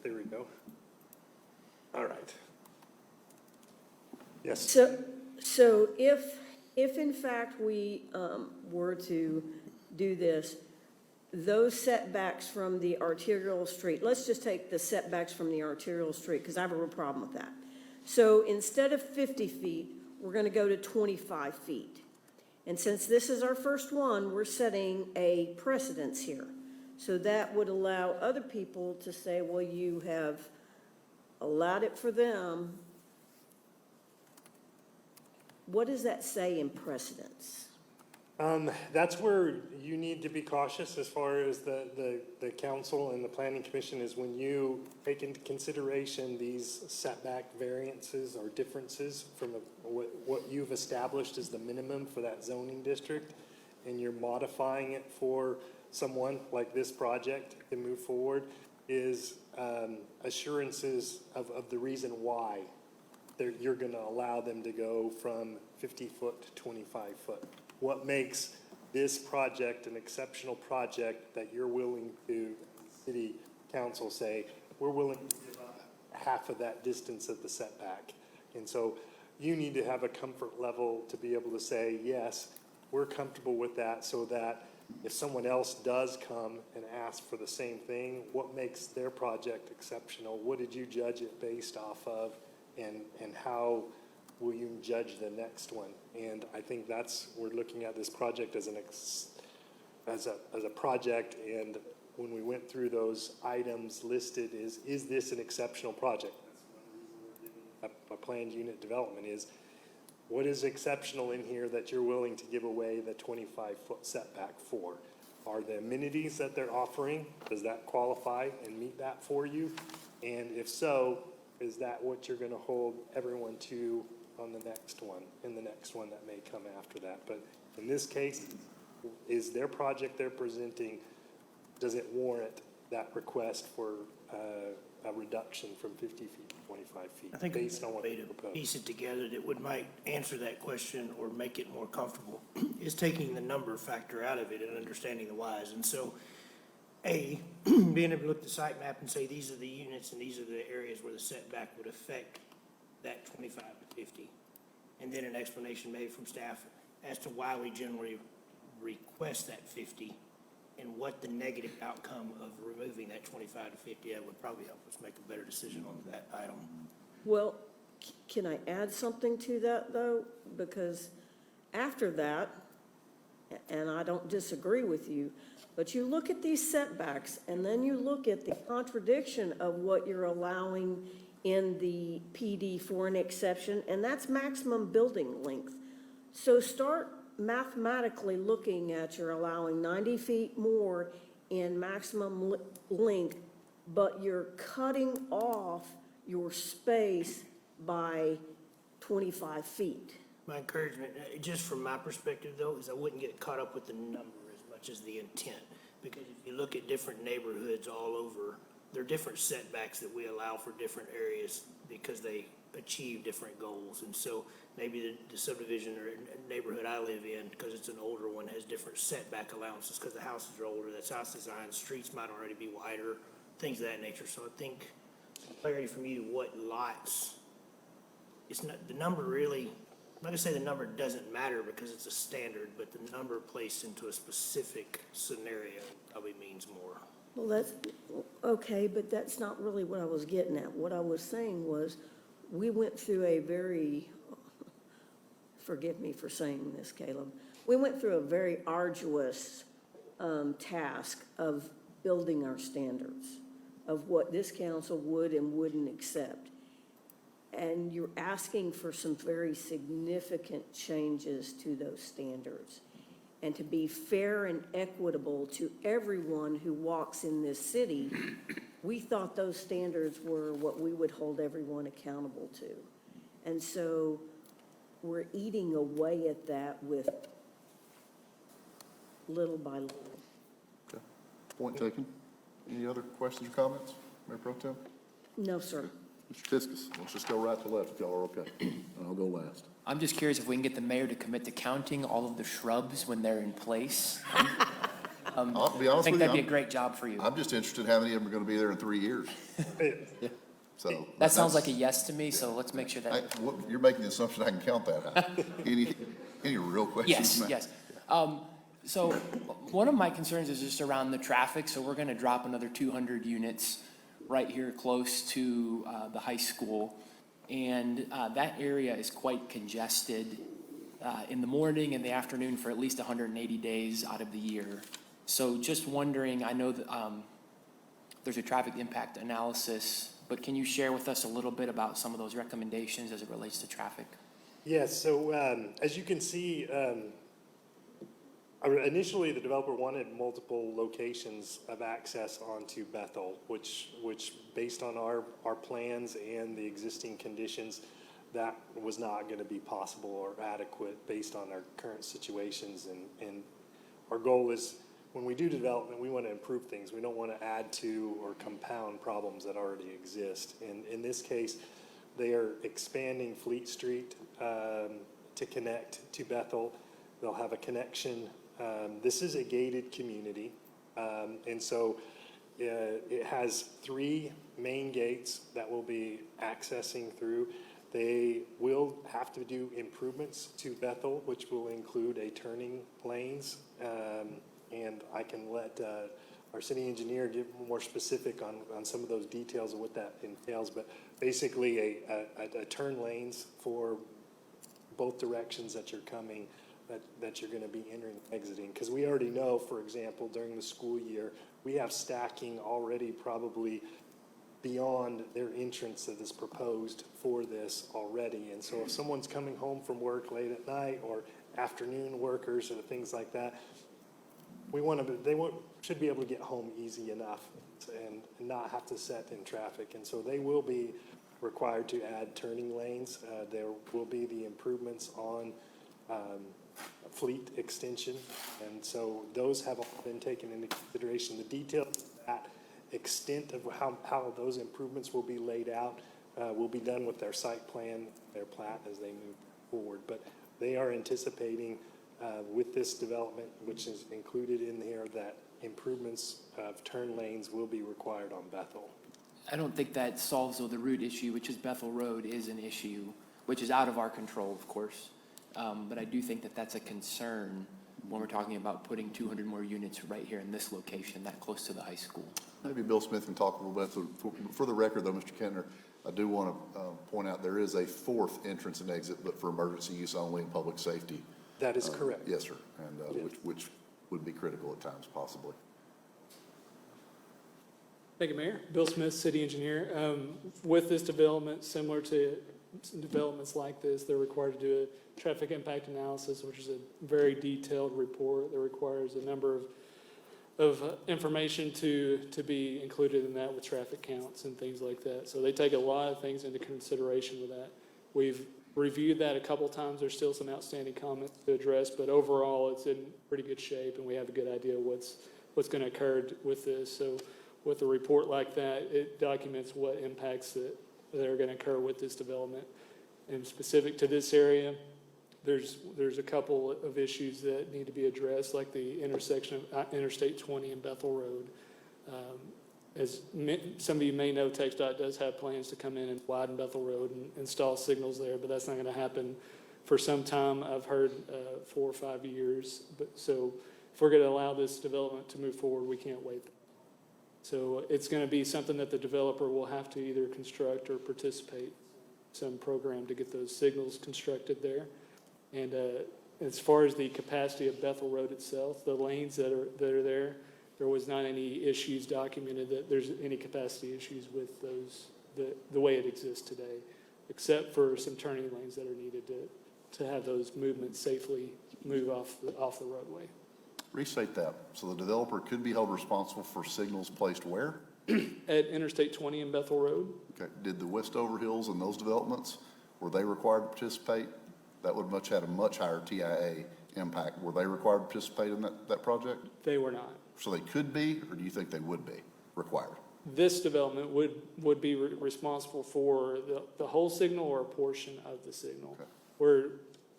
There we go. All right. Yes. So if in fact we were to do this, those setbacks from the arterial street, let's just take the setbacks from the arterial street because I have a real problem with that. So instead of 50 feet, we're going to go to 25 feet. And since this is our first one, we're setting a precedence here. So that would allow other people to say, well, you have allowed it for them. What does that say in precedence? That's where you need to be cautious as far as the council and the planning commission is when you take into consideration these setback variances or differences from what you've established as the minimum for that zoning district, and you're modifying it for someone like this project to move forward, is assurances of the reason why you're going to allow them to go from 50 foot to 25 foot. What makes this project an exceptional project that you're willing to, city council say, we're willing to give up half of that distance of the setback. And so you need to have a comfort level to be able to say, yes, we're comfortable with that, so that if someone else does come and ask for the same thing, what makes their project exceptional? What did you judge it based off of? And how will you judge the next one? And I think we're looking at this project as a project, and when we went through those items listed, is this an exceptional project? That's one reason we're giving a planned unit development is, what is exceptional in here that you're willing to give away the 25-foot setback for? Are the amenities that they're offering, does that qualify and meet that for you? And if so, is that what you're gonna hold everyone to on the next one, and the next one that may come after that? But in this case, is their project they're presenting, does it warrant that request for a reduction from 50 feet to 25 feet? I think based on what a they way to propose? piece it together that would might answer that question or make it more comfortable is taking the number factor out of it and understanding the whys. And so, being able to look at the site map and say, these are the units and these are the areas where the setback would affect that 25 to 50. And then an explanation made from staff as to why we generally request that 50 and what the negative outcome of removing that 25 to 50, that would probably help us make a better decision on that item. Well, can I add something to that, though? Because after that, and I don't disagree with you, but you look at these setbacks, and then you look at the contradiction of what you're allowing in the PD for an exception, and that's maximum building length. So start mathematically looking at you're allowing 90 feet more in maximum length, but you're cutting off your space by 25 feet. My encouragement, just from my perspective though, is I wouldn't get caught up with the number as much as the intent. Because if you look at different neighborhoods all over, there are different setbacks that we allow for different areas because they achieve different goals. And so maybe the subdivision or neighborhood I live in, because it's an older one, has different setback allowances because the houses are older, that's house design, streets might already be wider, things of that nature. So I think some clarity from you, what lots, it's not, the number really, I'm not gonna say the number doesn't matter because it's a standard, but the number placed into a specific scenario probably means more. Well, that's, okay, but that's not really what I was getting at. What I was saying was, we went through a very, forgive me for saying this, Caleb, we went through a very arduous task of building our standards, of what this council would and wouldn't accept. And you're asking for some very significant changes to those standards. And to be fair and equitable to everyone who walks in this city, we thought those standards were what we would hold everyone accountable to. And so we're eating away at that with little by little. Okay. Point taken. Any other questions or comments, Mayor Pro Tem? No, sir. Mr. Tiskus, let's just go right to left if y'all are okay. And I'll go last. I'm just curious if we can get the mayor to commit to counting all of the shrubs when they're in place. I'll be honest with you. I think that'd be a great job for you. I'm just interested in how many of them are going to be there in 3 years. So That sounds like a yes to me, so let's make sure that. You're making the assumption I can count that high. Any real questions? Yes, yes. So one of my concerns is just around the traffic. So we're gonna drop another 200 units right here close to the high school. And that area is quite congested in the morning and the afternoon for at least 180 days out of the year. So just wondering, I know that there's a traffic impact analysis, but can you share with us a little bit about some of those recommendations as it relates to traffic? Yes, so as you can see, initially the developer wanted multiple locations of access onto Bethel, which based on our plans and the existing conditions, that was not going to be possible or adequate based on our current situations. And our goal is, when we do development, we want to improve things. We don't want to add to or compound problems that already exist. And in this case, they are expanding Fleet Street to connect to Bethel. They'll have a connection. This is a gated community, and so it has 3 main gates that will be accessing through. They will have to do improvements to Bethel, which will include a turning lanes, and I can let our city engineer get more specific on some of those details of what that entails, but basically a turn lanes for both directions that you're coming, that you're going to be entering and exiting. Because we already know, for example, during the school year, we have stacking already probably beyond their entrance that is proposed for this already. And so if someone's coming home from work late at night, or afternoon workers or things like that, should be able to get home easy enough and not have to set in traffic. And so they will be required to add turning lanes. There will be the improvements on fleet extension. And so those have all been taken into consideration. The details of that extent of how those improvements will be laid out will be done with their site plan, their plat as they move forward. But they are anticipating with this development, which is included in here, that improvements of turn lanes will be required on Bethel. I don't think that solves though the root issue, which is Bethel Road is an issue, which is out of our control, of course. But I do think that that's a concern when we're talking about putting 200 more units right here in this location, that close to the high school. Maybe Bill Smith can talk a little bit. So for the record, though, Mr. Kentner, I do want to point out there is a fourth entrance and exit, but for emergency use only and public safety. That is correct. Yes, sir, and which would be critical at times, possibly. Thank you, Mayor. Bill Smith, City Engineer. With this development, similar to developments like this, they're required to do a traffic impact analysis, which is a very detailed report that requires a number of information to be included in that, with traffic counts and things like that. So they take a lot of things into consideration with that. We've reviewed that a couple times. There's still some outstanding comments to address, but overall it's in pretty good shape, and we have a good idea what's going to occur with this. So with a report like that, it documents what impacts that are going to occur with this development. And specific to this area, there's a couple of issues that need to be addressed, like the intersection of Interstate 20 and Bethel Road. As some of you may know, TxDOT does have plans to come in and widen Bethel Road and install signals there, but that's not going to happen for some time. I've heard 4 or 5 years. So if we're going to allow this development to move forward, we can't wait. So it's going to be something that the developer will have to either construct or participate in some program to get those signals constructed there. And as far as the capacity of Bethel Road itself, the lanes that are there was not any issues documented that there's any capacity issues with those, the way it exists today, except for some turning lanes that are needed to have those movements safely move off the roadway. Restate that. So the developer could be held responsible for signals placed where? At Interstate 20 and Bethel Road. Okay. Did the Westover Hills and those developments, were they required to participate? That would had a much higher TIA impact. Were they required to participate in that project? They were not. So they could be, or do you think they would be required? This development would be responsible for the whole signal or a portion of the signal. Okay. We're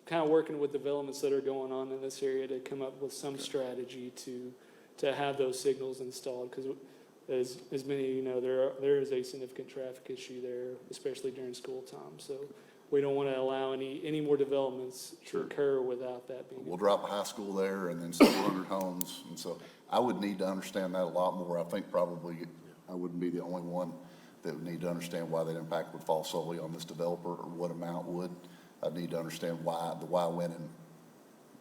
kind of working with developments that are going on in this area to come up with some strategy to have those signals installed, because as many of you know, there is a significant traffic issue there, especially during school time. So we don't want to allow any more developments to occur without that being. We'll drop a high school there and then several hundred homes, and so I would need to understand that a lot more. I think probably I wouldn't be the only one that would need to understand why that impact would fall solely on this developer, or what amount would. I'd need to understand why, when, and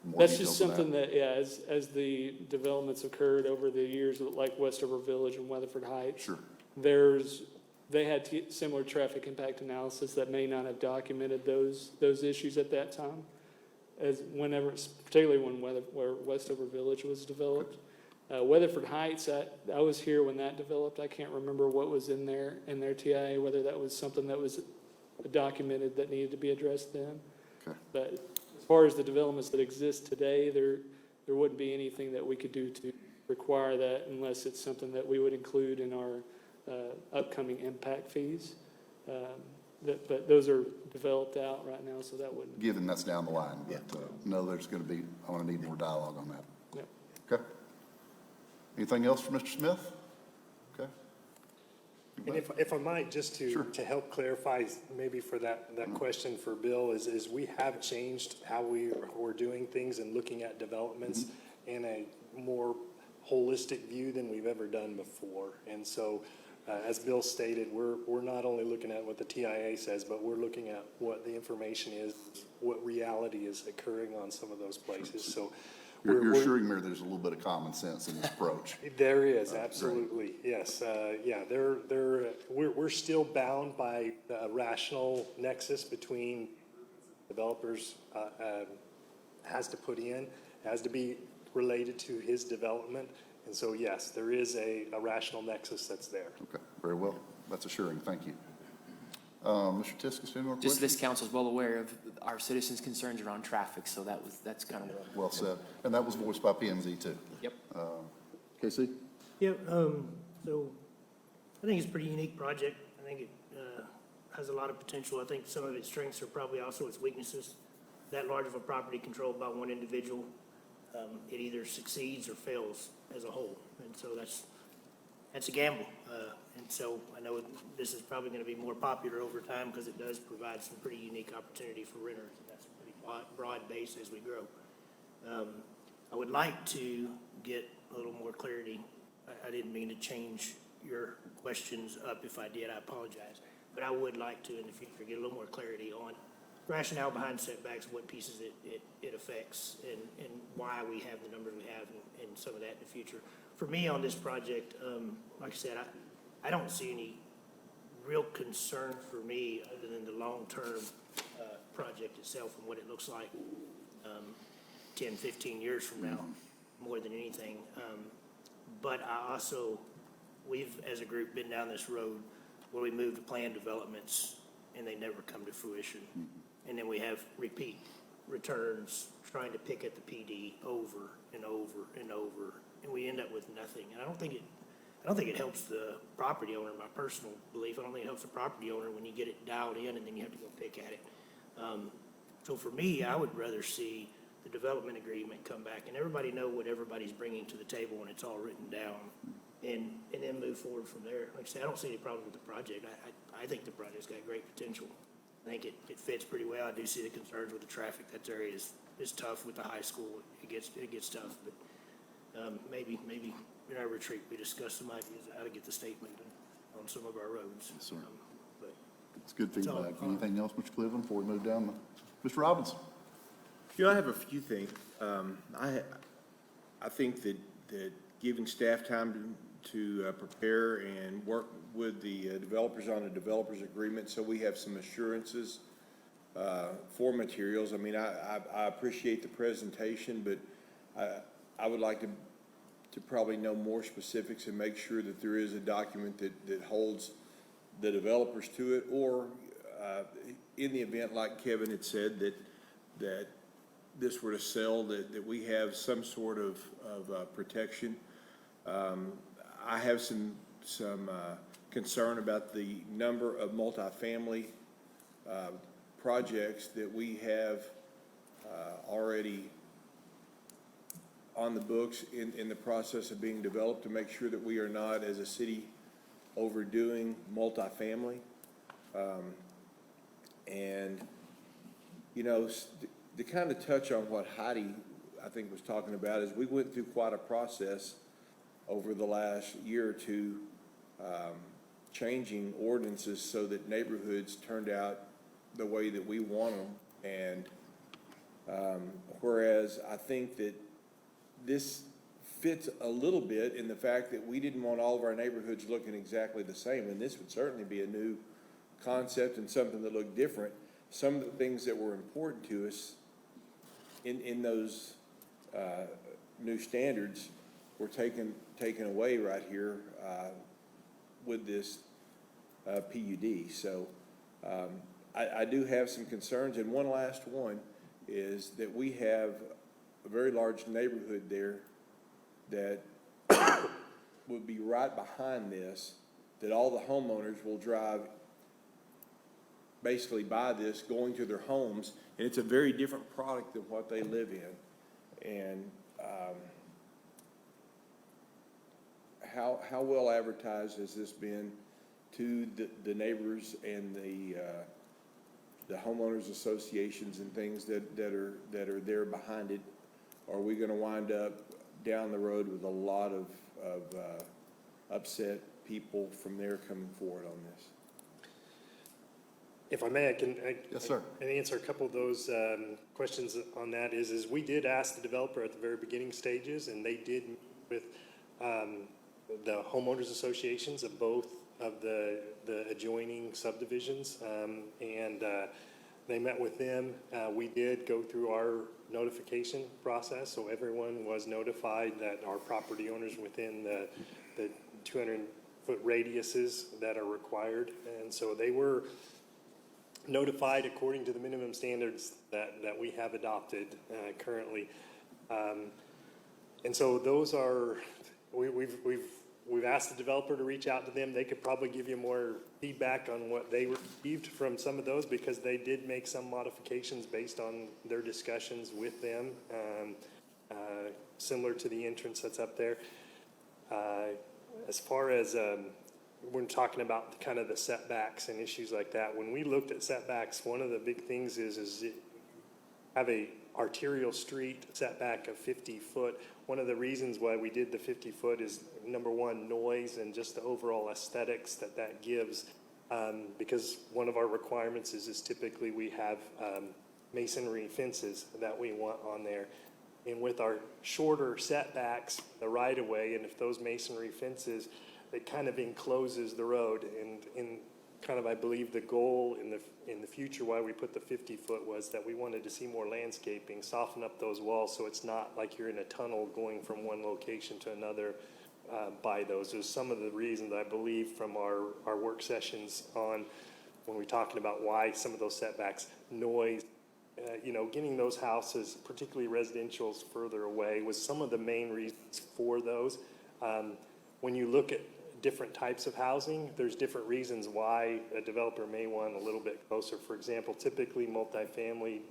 more That's details just on something that, yeah, as the developments occurred over the years, like Westover Village and Weatherford Heights. Sure. They had similar traffic impact analysis that may not have documented those issues at that time, particularly where Westover Village was developed. Weatherford Heights, I was here when that developed. I can't remember what was in their TIA, whether that was something that was documented that needed to be addressed then. Okay. But as far as the developments that exist today, there wouldn't be anything that we could do to require that, unless it's something that we would include in our upcoming impact fees. But those are developed out right now, so that wouldn't. Given that's down the line, but no, there's going to be, I'm going to need more dialogue on that. Yep. Okay. Anything else for Mr. Smith? Okay. And if I might, just to help clarify, maybe for that question for Bill, is we have changed how we're doing things and looking at developments in a more holistic view than we've ever done before. And so, as Bill stated, we're not only looking at what the TIA says, but we're looking at what the information is, what reality is occurring on some of those places. So You're assuring me there's a little bit of common sense in this approach. There is, absolutely, yes. Yeah, we're still bound by a rational nexus between developers has to put in, has to be related to his development. And so, yes, there is a rational nexus that's there. Okay, very well. That's assuring. Thank you. Mr. Tiskus, any more questions? Just this council's well aware of our citizens' concerns around traffic, so that's kind of. Well said. And that was voiced by PMZ too. Yep. KC? Yeah, so I think it's a pretty unique project. I think it has a lot of potential. I think some of its strengths are probably also its weaknesses. That large of a property controlled by one individual, it either succeeds or fails as a whole. And so that's a gamble. And so I know this is probably going to be more popular over time because it does provide some pretty unique opportunity for renters. And that's a pretty broad base as we grow. I would like to get a little more clarity. I didn't mean to change your questions up. If I did, I apologize. But I would like to, in the future, get a little more clarity on rationale behind setbacks, what pieces it affects, and why we have the numbers we have, and some of that in the future. For me, on this project, like I said, I don't see any real concern for me other than the long-term project itself and what it looks like 10, 15 years from now, more than anything. But I also, we've, as a group, been down this road where we move to planned developments and they never come to fruition. And then we have repeat returns trying to pick at the PD over and over and over, and we end up with nothing. And I don't think it helps the property owner, my personal belief. I don't think it helps the property owner when you get it dialed in and then you have to go pick at it. So for me, I would rather see the development agreement come back and everybody know what everybody's bringing to the table when it's all written down, and then move forward from there. Like I said, I don't see any problem with the project. I think the project's got great potential. I think it fits pretty well. I do see the concerns with the traffic. That area is tough with the high school. It gets tough, but maybe in our retreat we discuss some ideas of how to get the state moving on some of our roads. Yes, sir. But It's good all. feedback. Anything else, Mr. Cleveland, before we move down? Mr. Robinson? I have a few things. I think that giving staff time to prepare and work with the developers on a developer's agreement so we have some assurances for materials. I mean, I appreciate the presentation, but I would like to probably know more specifics and make sure that there is a document that holds the developers to it, or in the event, like Kevin had said, that this were to sell, that we have some sort of protection. I have some concern about the number of multifamily projects that we have already on the books in the process of being developed, to make sure that we are not, as a city, overdoing multifamily. And, to kind of touch on what Heidi, I think, was talking about, is we went through quite a process over the last year or two, changing ordinances so that neighborhoods turned out the way that we want them. And whereas I think that this fits a little bit in the fact that we didn't want all of our neighborhoods looking exactly the same, and this would certainly be a new concept and something that looked different. Some of the things that were important to us in those new standards were taken away right here with this PUD. So I do have some concerns, and one last one is that we have a very large neighborhood there that would be right behind this, that all the homeowners will drive basically by this going to their homes, and it's a very different product than what they live in. And how well advertised has this been to the neighbors and the homeowners associations and things that are there behind it? Are we going to wind up down the road with a lot of upset people from there coming forward on this? If I may, Yes, sir. I can answer a couple of those questions on that. Is we did ask the developer at the very beginning stages, and they did meet with the homeowners associations of both of the adjoining subdivisions, and they met with them. We did go through our notification process, so everyone was notified that our property owners within the 200-foot radiuses that are required, and so they were notified according to the minimum standards that we have adopted currently. And so those are, we've asked the developer to reach out to them. They could probably give you more feedback on what they received from some of those, because they did make some modifications based on their discussions with them, similar to the entrance that's up there. As far as when talking about kind of the setbacks and issues like that, when we looked at setbacks, one of the big things is have a arterial street setback of 50 foot. One of the reasons why we did the 50 foot is, number one, noise and just the overall aesthetics that gives. Because one of our requirements is typically we have masonry fences that we want on there. And with our shorter setbacks, the right of way, and if those masonry fences, it kind of encloses the road. And in kind of, I believe the goal in the future why we put the 50 foot was that we wanted to see more landscaping, soften up those walls so it's not like you're in a tunnel going from one location to another by those. There's some of the reasons I believe from our work sessions on when we're talking about why some of those setbacks, noise, getting those houses, particularly residential's further away, was some of the main reasons for those. When you look at different types of housing, there's different reasons why a developer may want a little bit closer. For example, typically multifamily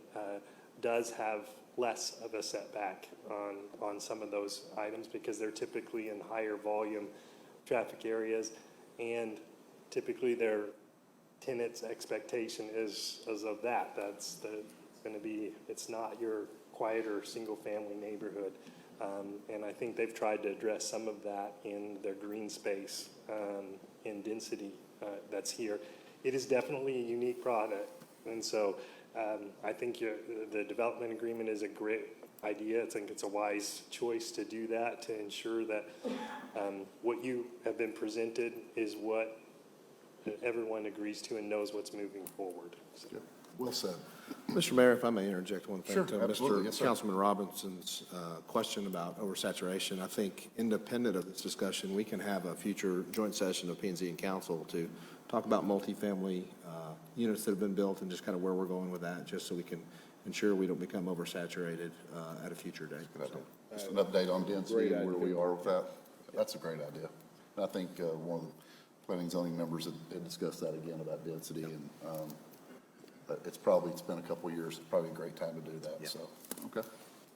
does have less of a setback on some of those items because they're typically in higher volume traffic areas, and typically their tenant's expectation is of that. That's going to be, it's not your quieter single-family neighborhood. And I think they've tried to address some of that in their green space and density that's here. It is definitely a unique product. And so I think the development agreement is a great idea. I think it's a wise choice to do that, to ensure that what you have been presented is what everyone agrees to and knows what's moving forward. So. Well said. Mr. Mayor, if I may interject one thing to absolutely. Mr. Yes, sir. Councilman Robinson's question about oversaturation. I think independent of this discussion, we can have a future joint session of P&Z and Council to talk about multifamily units that have been built and just kind of where we're going with that, just so we can ensure we don't become oversaturated at a future date. So. Just an update on density Great and where idea. we are with that. That's a great idea. And I think one of the planning zoning members had discussed that again about density, and but it's been a couple of years. It's probably a great time to do that. So, okay. Is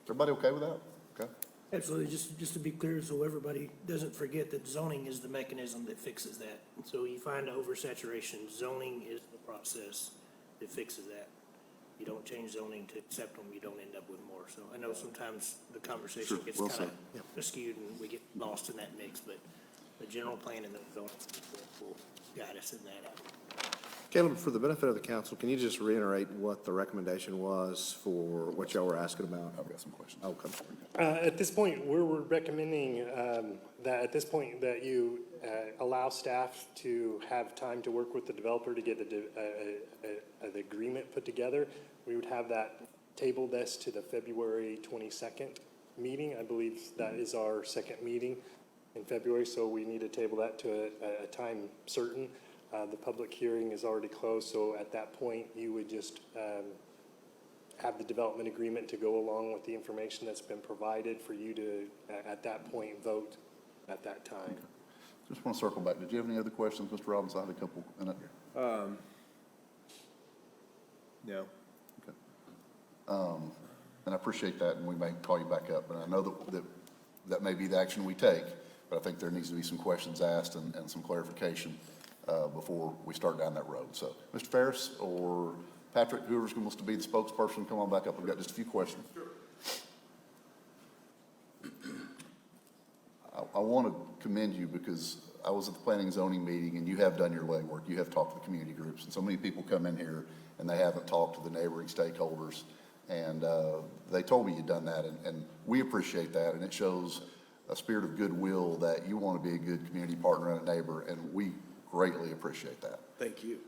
everybody okay with that? Okay. Absolutely, just to be clear, so everybody doesn't forget that zoning is the mechanism that fixes that. So you find oversaturation, zoning is the process that fixes that. You don't change zoning to accept them, you don't end up with more. So I know sometimes the conversation Sure, gets well kind said. of skewed and we get lost in that mix, but the general plan and the zoning will guide us in that. Caleb, for the benefit of the council, can you just reiterate what the recommendation was for what y'all were asking about? I've got some questions. Oh, come. At this point, we're recommending that at this point that you allow staff to have time to work with the developer to get an agreement put together. We would have that tabled this to the February 22nd meeting. I believe that is our second meeting in February, so we need to table that to a time certain. The public hearing is already closed, so at that point, you would just have the development agreement to go along with the information that's been provided for you to, at that point, vote at that time. Okay. Just want to circle back. Did you have any other questions, Mr. Robbins? I had a couple in it. No. Okay. And I appreciate that, and we may call you back up. And I know that may be the action we take, but I think there needs to be some questions asked and some clarification before we start down that road. So, Mr. Ferris or Patrick, whoever's wants to be the spokesperson, come on back up. We've got just a few questions. I want to commend you because I was at the planning and zoning meeting, and you have done your legwork. You have talked to the community groups, and so many people come in here and they haven't talked to the neighboring stakeholders. And they told me you'd done that, and we appreciate that, and it shows a spirit of goodwill that you want to be a good community partner and a neighbor, and we greatly appreciate that. Thank you.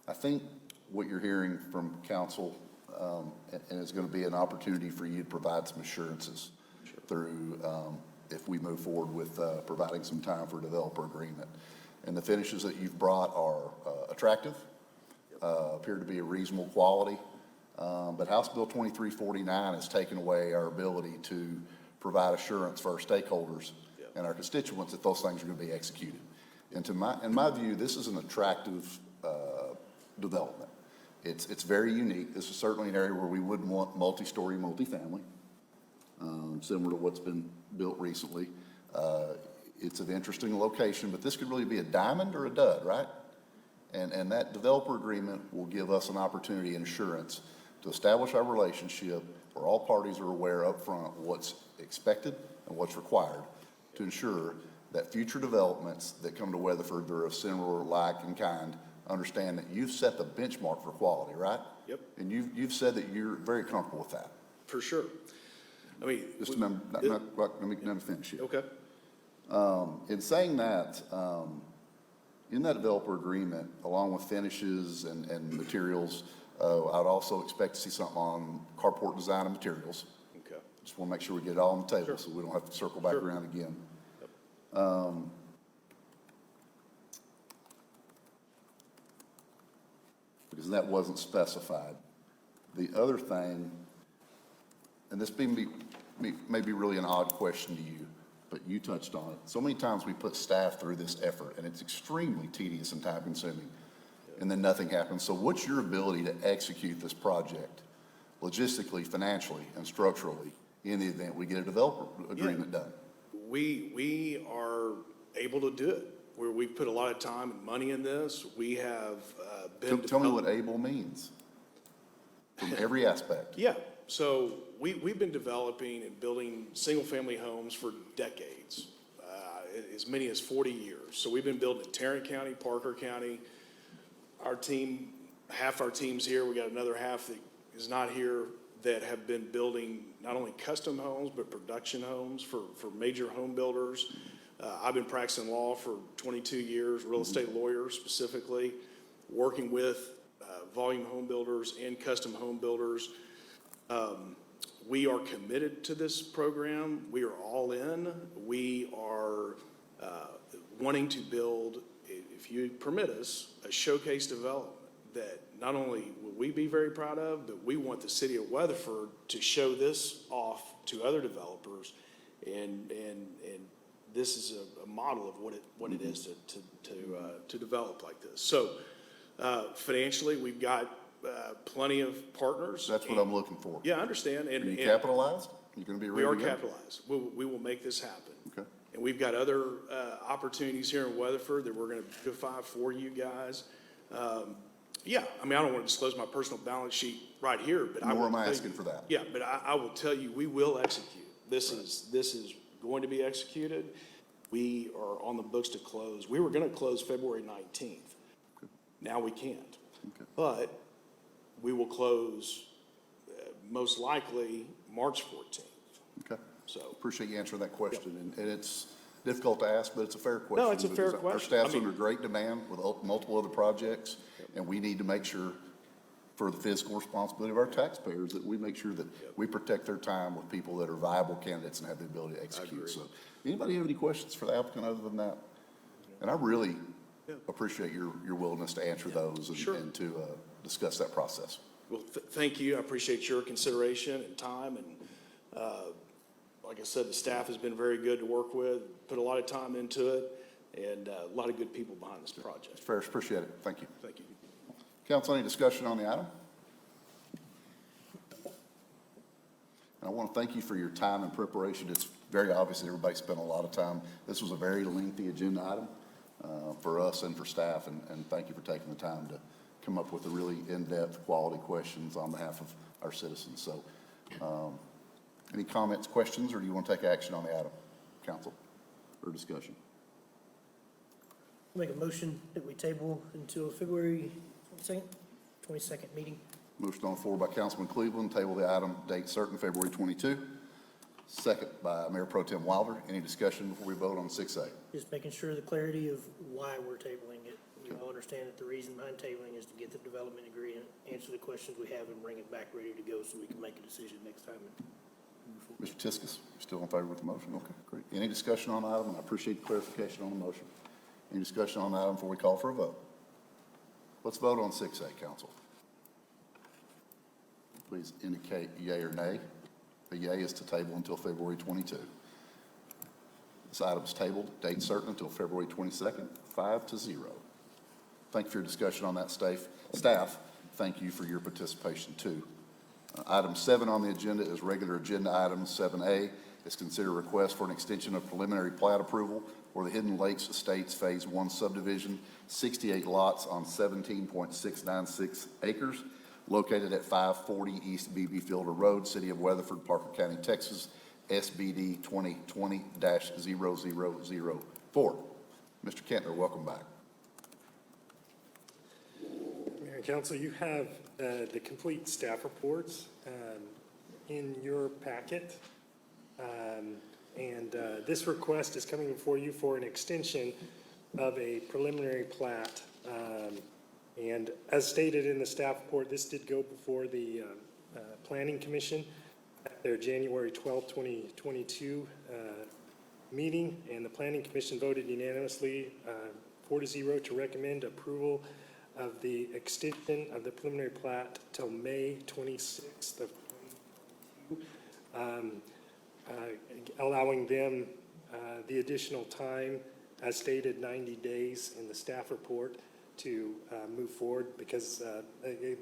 I think what you're hearing from council, and it's going to be an opportunity for you to provide some assurances through, if we move forward with providing some time for a developer agreement. And the finishes that you've brought are attractive, appear to be a reasonable quality, but House Bill 2349 has taken away our ability to provide assurance for our stakeholders and our constituents that those things are going to be executed. And in my view, this is an attractive development. It's very unique. This is certainly an area where we wouldn't want multi-story, multifamily, similar to what's been built recently. It's an interesting location, but this could really be a diamond or a dud, right? And that developer agreement will give us an opportunity and assurance to establish our relationship where all parties are aware up front what's expected and what's required to ensure that future developments that come to Weatherford that are of similar like and kind understand that you've set the benchmark for quality, right? Yep. And you've said that you're very comfortable with that. For sure. I mean. Just let me finish here. Okay. In saying that, in that developer agreement, along with finishes and materials, I'd also expect to see something on carport design and materials. Okay. Just want to make sure we get it all on the table so we don't have to circle back around again. Because that wasn't specified. The other thing, and this may be really an odd question to you, but you touched on it. So many times we put staff through this effort, and it's extremely tedious and time-consuming, and then nothing happens. So what's your ability to execute this project logistically, financially, and structurally in the event we get a developer agreement done? We are able to do it. Where we've put a lot of time and money in this. We have been. Tell me what able means from every aspect. Yeah. So we've been developing and building single-family homes for decades, as many as 40 years. So we've been building in Tarrant County, Parker County. Our team, half our team's here. We got another half that is not here that have been building not only custom homes, but production homes for major home builders. I've been practicing law for 22 years, real estate lawyer specifically, working with volume home builders and custom home builders. We are committed to this program. We are all in. We are wanting to build, if you permit us, a showcase development that not only will we be very proud of, but we want the city of Weatherford to show this off to other developers, and this is a model of what it is to develop like this. So financially, we've got plenty of partners. That's what I'm looking for. Yeah, I understand. Are you capitalized? You're going to be ready We are to go? capitalized. We will make this happen. Okay. And we've got other opportunities here in Weatherford that we're going to beautify for you guys. Yeah, I mean, I don't want to disclose my personal balance sheet right here, but Nor am I asking for that. Yeah, but I will tell you, we will execute. This is going to be executed. We are on the books to close. We were going to close February 19th. Now we can't. Okay. But we will close most likely March 14th. Okay. So Appreciate you answering that question. And it's difficult to ask, but it's a fair question. No, it's a fair because Our question. staff's I mean- under great demand with multiple other projects, and we need to make sure, for the fiscal responsibility of our taxpayers, that we make sure that we protect their time with people that are viable candidates and have the ability to execute. So, anybody have any questions for the applicant other than that? And I really appreciate your willingness to answer those and to discuss that process. Well, thank you. I appreciate your consideration and time. And like I said, the staff has been very good to work with, put a lot of time into it, and a lot of good people behind this project. Fair, appreciate it. Thank you. Thank you. Council, any discussion on the item? And I want to thank you for your time and preparation. It's very obvious that everybody spent a lot of time. This was a very lengthy agenda item for us and for staff, and thank you for taking the time to come up with the really in-depth quality questions on behalf of our citizens. So, any comments, questions, or do you want to take action on the item, council, or discussion? Make a motion that we table until February 22nd meeting. Motion on the floor by Councilman Cleveland, table the item, date certain, February 22. Second by Mayor Pro Tem Wilder. Any discussion before we vote on 6A? Just making sure the clarity of why we're tabling it. We all understand that the reason behind tabling is to get the development agreement, answer the questions we have, and bring it back ready to go so we can make a decision next time. Mr. Tiskus, still in favor with the motion? Okay, great. Any discussion on the item? And I appreciate the clarification on the motion. Any discussion on the item before we call for a vote? Let's vote on 6A, council. Please indicate yea or nay. The yea is to table until February 22. This item is tabled, date certain, until February 22nd, 5-0. Thank you for your discussion on that, staff. Thank you for your participation, too. Item 7 on the agenda is regular agenda item. 7A is consider request for an extension of preliminary plat approval for the Hidden Lakes Estates Phase 1 subdivision, 68 lots on 17.696 acres, located at 540 East B.B. Fielder Road, City of Weatherford, Parker County, Texas, SBD 2020-0004. Mr. Kentner, welcome back. Mayor and Council, you have the complete staff reports in your packet. This request is coming before you for an extension of a preliminary plat. And as stated in the staff report, this did go before the Planning Commission at their January 12, 2022 meeting, and the Planning Commission voted unanimously 4-0 to recommend approval of the extension of the preliminary plat till May 26th of 2022, allowing them the additional time, as stated, 90 days in the staff report, to move forward, because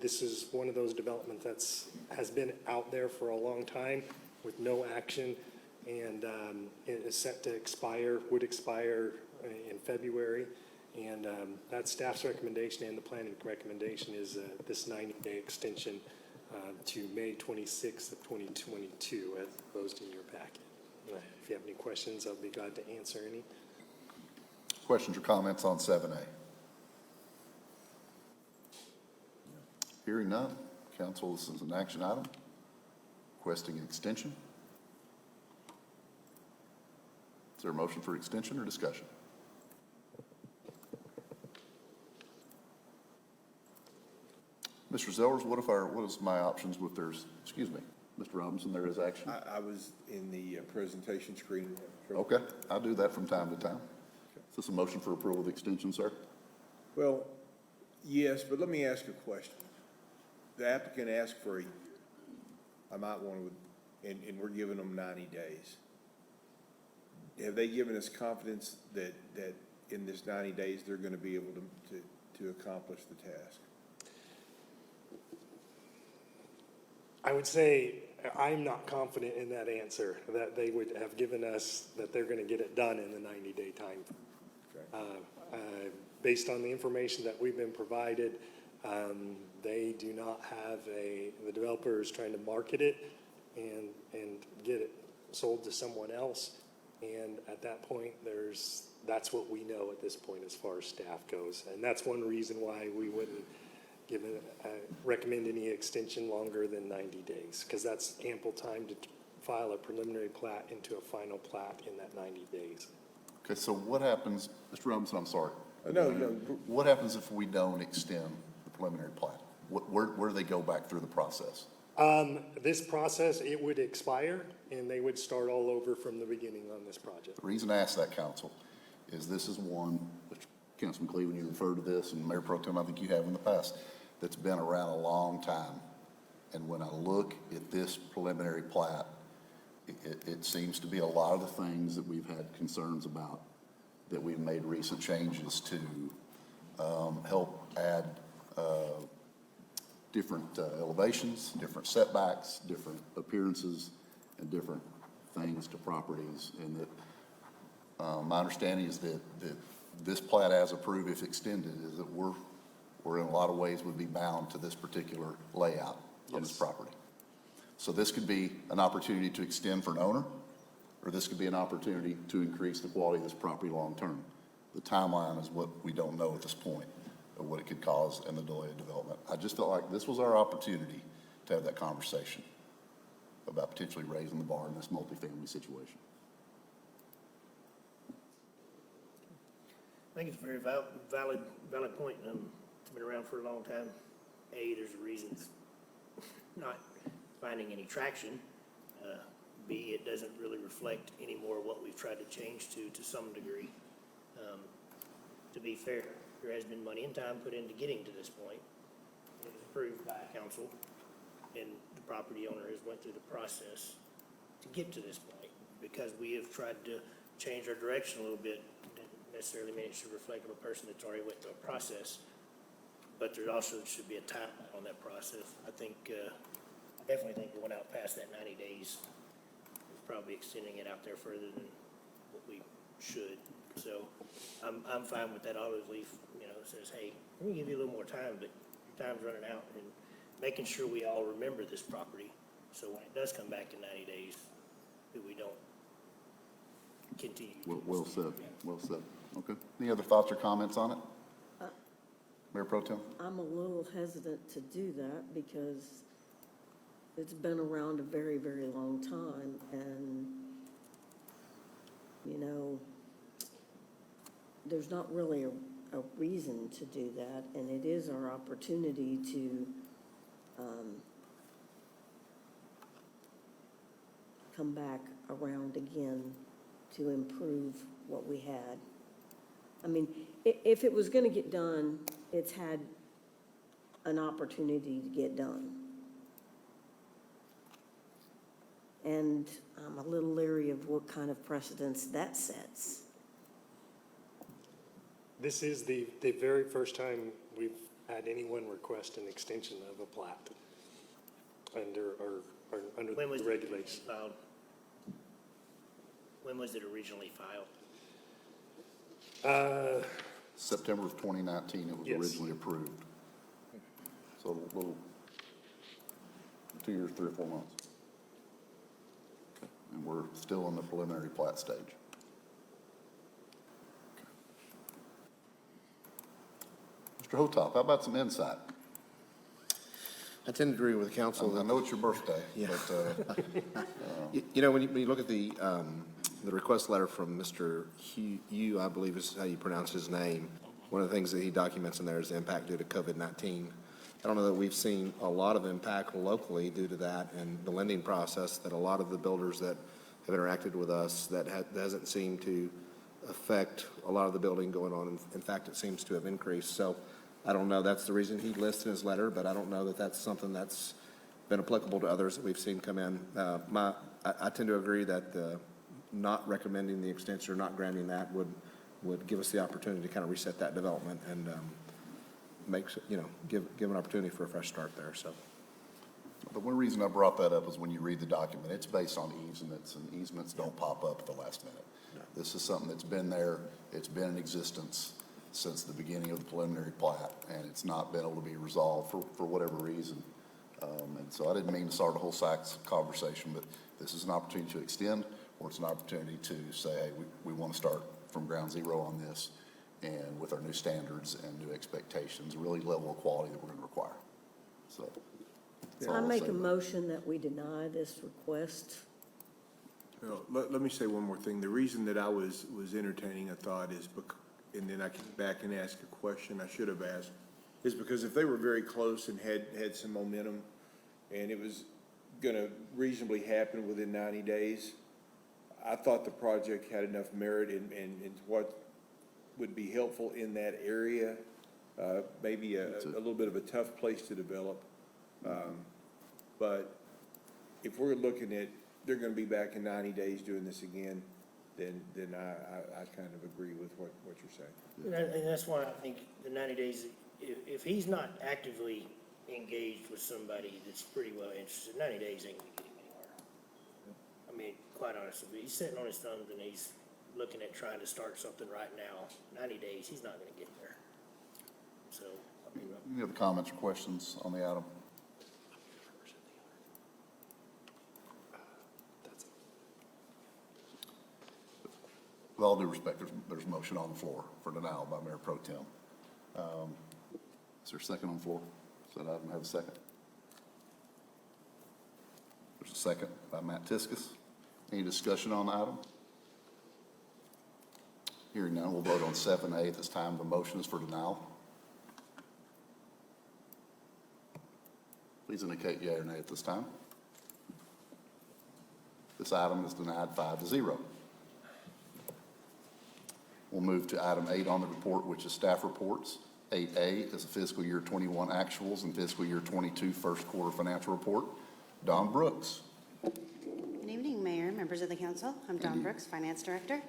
this is one of those developments has been out there for a long time with no action, and it is set to would expire in February. And that staff's recommendation and the planning recommendation is this 90-day extension to May 26th of 2022, as proposed in your packet. If you have any questions, I'll be glad to answer any. Questions or comments on 7A? Hearing none, council, this is an action item. Requesting an extension. Is there a motion for extension or discussion? Mr. Zellers, what is my options with there's, excuse me, Mr. Robinson, there is action? I was in the presentation screen. Okay, I'll do that from time to time. Is this a motion for approval of the extension, sir? Well, yes, but let me ask you a question. The applicant asked for I might want to, and we're giving them 90 days. Have they given us confidence that in this 90 days, they're going to be able to accomplish the task? I would say I'm not confident in that answer, that they would have given us that they're going to get it done in the 90-day time. Okay. Based on the information that we've been provided, they do not have the developer is trying to market it and get it sold to someone else. And at that point, that's what we know at this point as far as staff goes. And that's one reason why we wouldn't recommend any extension longer than 90 days, because that's ample time to file a preliminary plat into a final plat in that 90 days. Okay, so what happens, Mr. Robinson, I'm sorry. No. What happens if we don't extend the preliminary plat? Where do they go back through the process? This process, it would expire, and they would start all over from the beginning on this project. The reason I ask that, council, is this is one, which Councilman Cleveland, you referred to this, and Mayor Pro Tem, I think you have in the past, that's been around a long time. And when I look at this preliminary plat, it seems to be a lot of the things that we've had concerns about, that we've made recent changes to help add different elevations, different setbacks, different appearances, and different things to properties. And that my understanding is that this plat, as approved, if extended, is that we're in a lot of ways would be bound to this particular layout on this property. So this could be an opportunity to extend for an owner, or this could be an opportunity to increase the quality of this property long-term. The timeline is what we don't know at this point of what it could cause and the delay of development. I just felt like this was our opportunity to have that conversation about potentially raising the bar in this multifamily situation. I think it's a very valid point. It's been around for a long time. A, there's reasons not finding any traction. B, it doesn't really reflect any more what we've tried to change to some degree. To be fair, there has been money and time put into getting to this point. It was approved by council, and the property owner has went through the process to get to this point. Because we have tried to change our direction a little bit, didn't necessarily mean it should reflect on a person that's already went through a process. But there also should be a timeline on that process. I definitely think we went out past that 90 days. It's probably extending it out there further than what we should. So I'm fine with that olive leaf, says, hey, we're gonna give you a little more time, but your time's running out, and making sure we all remember this property. So when it does come back in 90 days, that we don't continue. Well said, well said. Okay. Any other thoughts or comments on it? Mayor Pro Tem? I'm a little hesitant to do that because it's been around a very, very long time, and, there's not really a reason to do that, and it is our opportunity to come back around again to improve what we had. I mean, if it was going to get done, it's had an opportunity to get done. And I'm a little leery of what kind of precedence that sets. This is the very first time we've had anyone request an extension of a plat under When was the it regulations. filed? When was it originally filed? September of 2019, it was Yes. originally approved. So a little, 2 years, 3 or 4 months. And we're still in the preliminary plat stage. Mr. Hotop, how about some insight? I tend to agree with the council. I know it's your birthday, Yeah. but, When you look at the request letter from Mr. Hugh, I believe is how you pronounce his name, one of the things that he documents in there is the impact due to COVID-19. I don't know that we've seen a lot of impact locally due to that and the lending process, that a lot of the builders that have interacted with us, that hasn't seemed to affect a lot of the building going on. In fact, it seems to have increased. So I don't know, that's the reason he lists in his letter, but I don't know that that's something that's been applicable to others that we've seen come in. I tend to agree that not recommending the extension or not granting that would give us the opportunity to kind of reset that development and give an opportunity for a fresh start there. So the one reason I brought that up is when you read the document, it's based on easements, and easements don't pop up at the last minute. No. This is something that's been there, it's been in existence since the beginning of the preliminary plat, and it's not been able to be resolved for whatever reason. And so I didn't mean to start a whole Sachs conversation, but this is an opportunity to extend, or it's an opportunity to say, hey, we want to start from ground zero on this, and with our new standards and new expectations, really level of quality that we're going to require. So that's all I I'll make say a about it. motion that we deny this request. Well, let me say one more thing. The reason that I was entertaining a thought is, and then I came back and asked a question I should have asked, is because if they were very close and had some momentum, and it was going to reasonably happen within 90 days, I thought the project had enough merit in what would be helpful in that area, maybe a little bit of a tough place to develop. But if we're looking at, they're going to be back in 90 days doing this again, then I kind of agree with what you're saying. And that's why I think the 90 days, if he's not actively engaged with somebody that's pretty well interested, 90 days ain't gonna get him anywhere. I mean, quite honestly, he's sitting on his thumbs and he's looking at trying to start something right now. 90 days, he's not gonna get there. So, I mean, Any other comments or questions on the item? with all due respect, there's a motion on the floor for denial by Mayor Pro Tem. Is there a second on the floor? Does that item have a second? There's a second by Matt Tiskus. Any discussion on the item? Hearing none, we'll vote on 7A at this time. The motion is for denial. Please indicate yea or nay at this time. This item is denied 5-0. We'll move to item 8 on the report, which is staff reports. 8A is the fiscal year 21 actuals and fiscal year 22 first quarter financial report. Don Brooks. Good evening, Mayor, members of the council. I'm Dawn Brooks, Finance Director.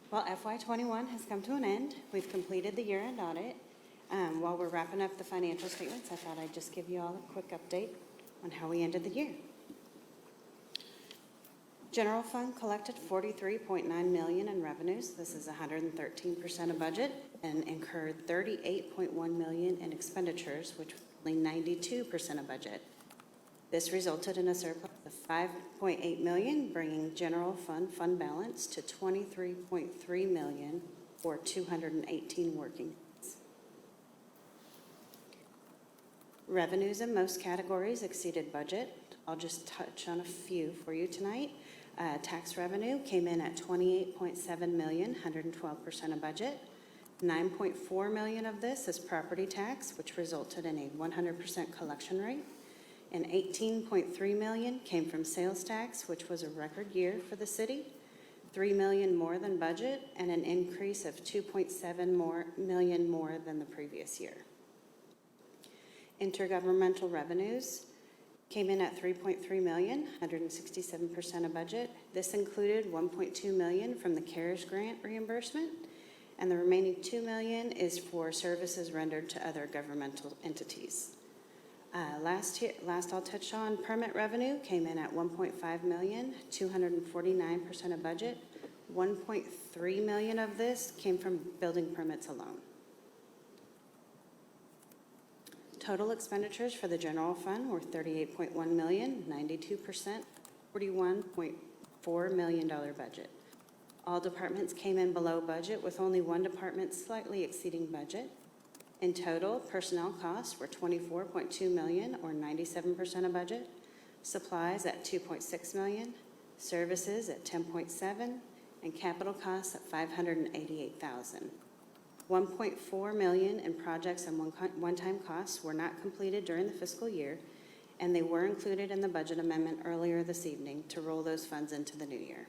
Well, FY21 has come to an end. We've completed the year-end audit. While we're wrapping up the financial statements, I thought I'd just give you all a quick update on how we ended the year. General fund collected $43.9 million in revenues. This is 113% of budget, and incurred $38.1 million in expenditures, which was only 92% of budget. This resulted in a surplus of $5.8 million, bringing general fund balance to $23.3 million or 218 working days. Revenues in most categories exceeded budget. I'll just touch on a few for you tonight. Tax revenue came in at $28.7 million, 112% of budget. $9.4 million of this is property tax, which resulted in a 100% collection rate. And $18.3 million came from sales tax, which was a record year for the city. $3 million more than budget, and an increase of $2.7 million more than the previous year. Intergovernmental revenues came in at $3.3 million, 167% of budget. This included $1.2 million from the CARES grant reimbursement, and the remaining $2 million is for services rendered to other governmental entities. Last I'll touch on permit revenue came in at $1.5 million, 249% of budget. $1.3 million of this came from building permits alone. Total expenditures for the general fund were $38.1 million, 92%, $41.4 million budget. All departments came in below budget, with only one department slightly exceeding budget. In total, personnel costs were $24.2 million, or 97% of budget. Supplies at $2.6 million, services at $10.7, and capital costs at $588,000. $1.4 million in projects and one-time costs were not completed during the fiscal year, and they were included in the budget amendment earlier this evening to roll those funds into the new year.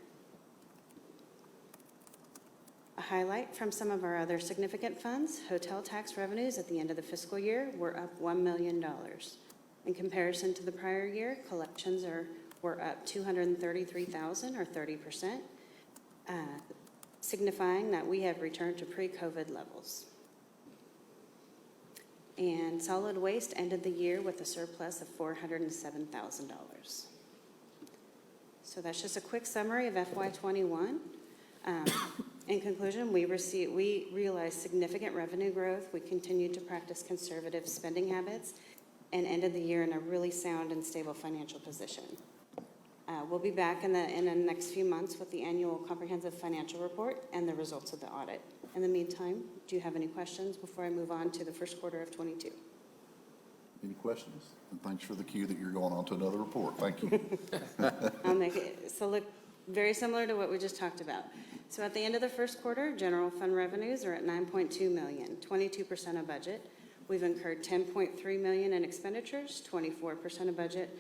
A highlight from some of our other significant funds: hotel tax revenues at the end of the fiscal year were up $1 million. In comparison to the prior year, collections were up $233,000, or 30%, signifying that we have returned to pre-COVID levels. And solid waste ended the year with a surplus of $407,000. So that's just a quick summary of FY21. In conclusion, we realized significant revenue growth. We continued to practice conservative spending habits and ended the year in a really sound and stable financial position. We'll be back in the next few months with the annual comprehensive financial report and the results of the audit. In the meantime, do you have any questions before I move on to the first quarter of 22? Any questions? And thanks for the cue that you're going on to another report. Thank you. I'll make it look very similar to what we just talked about. So at the end of the first quarter, general fund revenues are at $9.2 million, 22% of budget. We've incurred $10.3 million in expenditures, 24% of budget,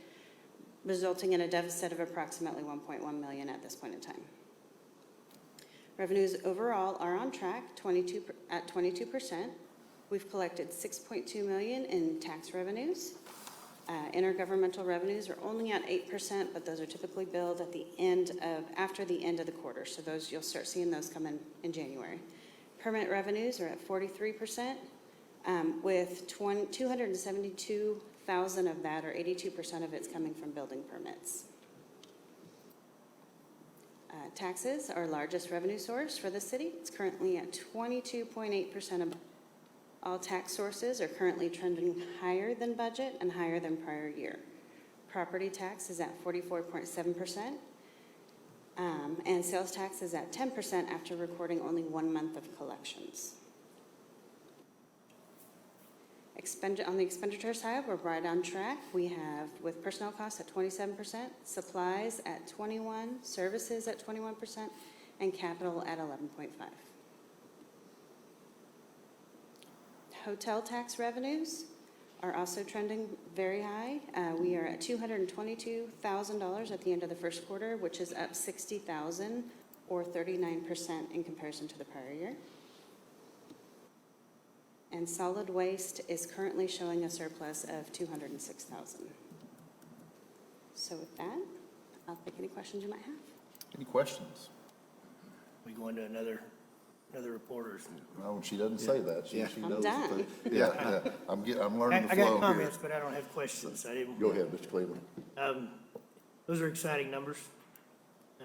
resulting in a deficit of approximately $1.1 million at this point in time. Revenues overall are on track, at 22%. We've collected $6.2 million in tax revenues. Intergovernmental revenues are only at 8%, but those are typically billed at the after the end of the quarter. So those, you'll start seeing those come in January. Permit revenues are at 43%, with $272,000 of that, or 82% of it's coming from building permits. Taxes, our largest revenue source for the city, it's currently at 22.8% of all tax sources are currently trending higher than budget and higher than prior year. Property tax is at 44.7%. And sales tax is at 10% after recording only 1 month of collections. On the expenditure side, we're right on track. We have, with personnel costs at 27%, supplies at 21%, services at 21%, and capital at 11.5%. Hotel tax revenues are also trending very high. We are at $222,000 at the end of the first quarter, which is up $60,000 or 39% in comparison to the prior year. And solid waste is currently showing a surplus of $206,000. So with that, I'll take any questions you might have. Any questions? We go into another reporters. No, she doesn't say that. She I'm knows. done. Yeah. I'm learning the I flow got here. comments, but I don't have questions. I didn't. Go ahead, Mr. Cleveland. Those are exciting numbers.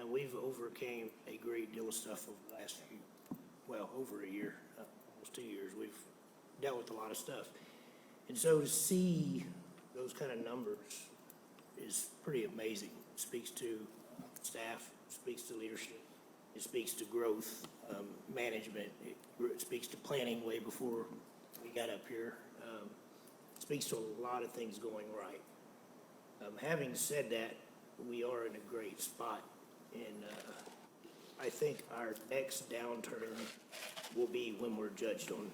And we've overcame a great deal of stuff over the last over a year, almost 2 years. We've dealt with a lot of stuff. And so to see those kind of numbers is pretty amazing. It speaks to staff, it speaks to leadership, it speaks to growth, management, it speaks to planning way before we got up here. It speaks to a lot of things going right. Having said that, we are in a great spot, and I think our next downturn will be when we're judged on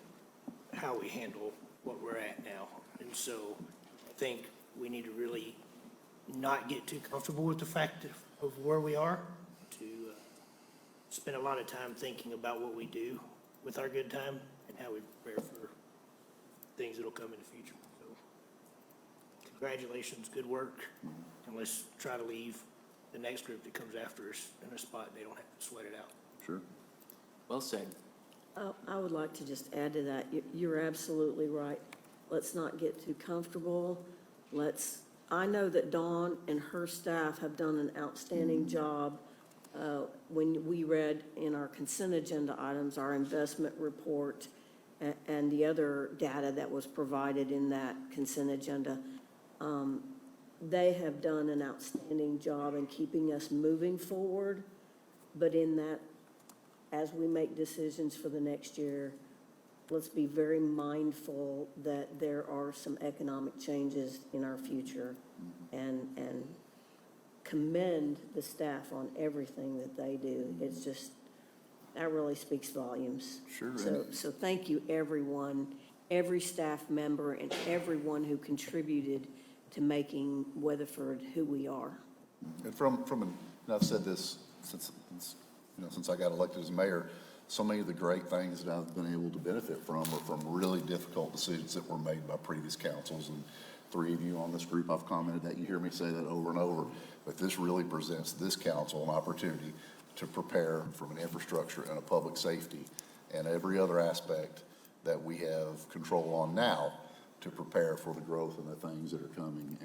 how we handle what we're at now. And so I think we need to really not get too comfortable with the fact of where we are, to spend a lot of time thinking about what we do with our good time and how we prepare for things that'll come in the future. So congratulations, good work, and let's try to leave the next group that comes after us in a spot they don't have to sweat it out. Sure. Well said. I would like to just add to that. You're absolutely right. Let's not get too comfortable. I know that Dawn and her staff have done an outstanding job. When we read in our consent agenda items, our investment report and the other data that was provided in that consent agenda, they have done an outstanding job in keeping us moving forward. But in that, as we make decisions for the next year, let's be very mindful that there are some economic changes in our future, and commend the staff on everything that they do. It's just, that really speaks volumes. Sure. So thank you, everyone, every staff member and everyone who contributed to making Weatherford who we are. And and I've said this since I got elected as mayor, so many of the great things that I've been able to benefit from are from really difficult decisions that were made by previous councils. And 3 of you on this group, I've commented that. You hear me say that over and over. But this really presents this council an opportunity to prepare from an infrastructure and a public safety and every other aspect that we have control on now to prepare for the growth and the things that are coming.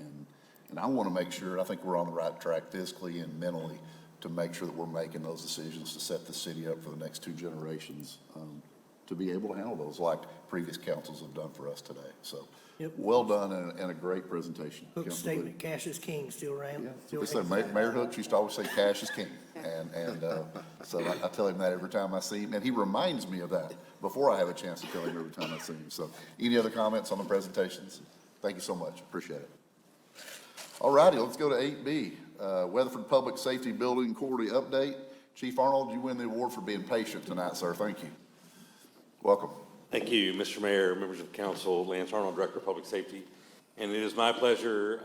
And I want to make sure, I think we're on the right track physically and mentally to make sure that we're making those decisions to set the city up for the next 2 generations to be able to handle those like previous councils have done for us today. So well done and a great presentation. Hook's statement, cash is king, still around. Yeah. Mayor Hooks used to always say cash is king. And so I tell him that every time I see him. And he reminds me of that before I have a chance to tell him every time I see him. So any other comments on the presentations? Thank you so much. Appreciate it. All righty, let's go to 8B. Weatherford Public Safety Building Quarterly Update. Chief Arnold, you win the award for being patient tonight, sir. Thank you. Welcome. Thank you, Mr. Mayor, members of the council, Lance Arnold, Director of Public Safety. And it is my pleasure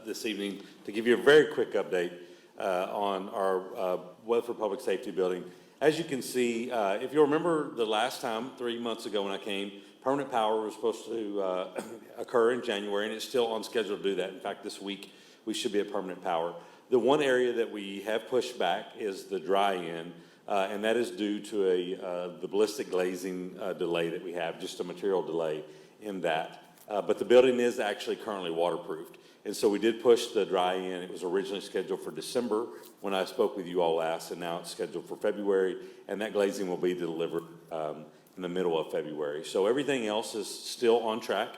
this evening to give you a very quick update on our Weatherford Public Safety Building. As you can see, if you'll remember the last time, 3 months ago when I came, permanent power was supposed to occur in January, and it's still on schedule to do that. In fact, this week we should be at permanent power. The one area that we have pushed back is the dry-in, and that is due to the ballistic glazing delay that we have, just a material delay in that. But the building is actually currently waterproofed. And so we did push the dry-in. It was originally scheduled for December when I spoke with you all last, and now it's scheduled for February, and that glazing will be delivered in the middle of February. So everything else is still on track.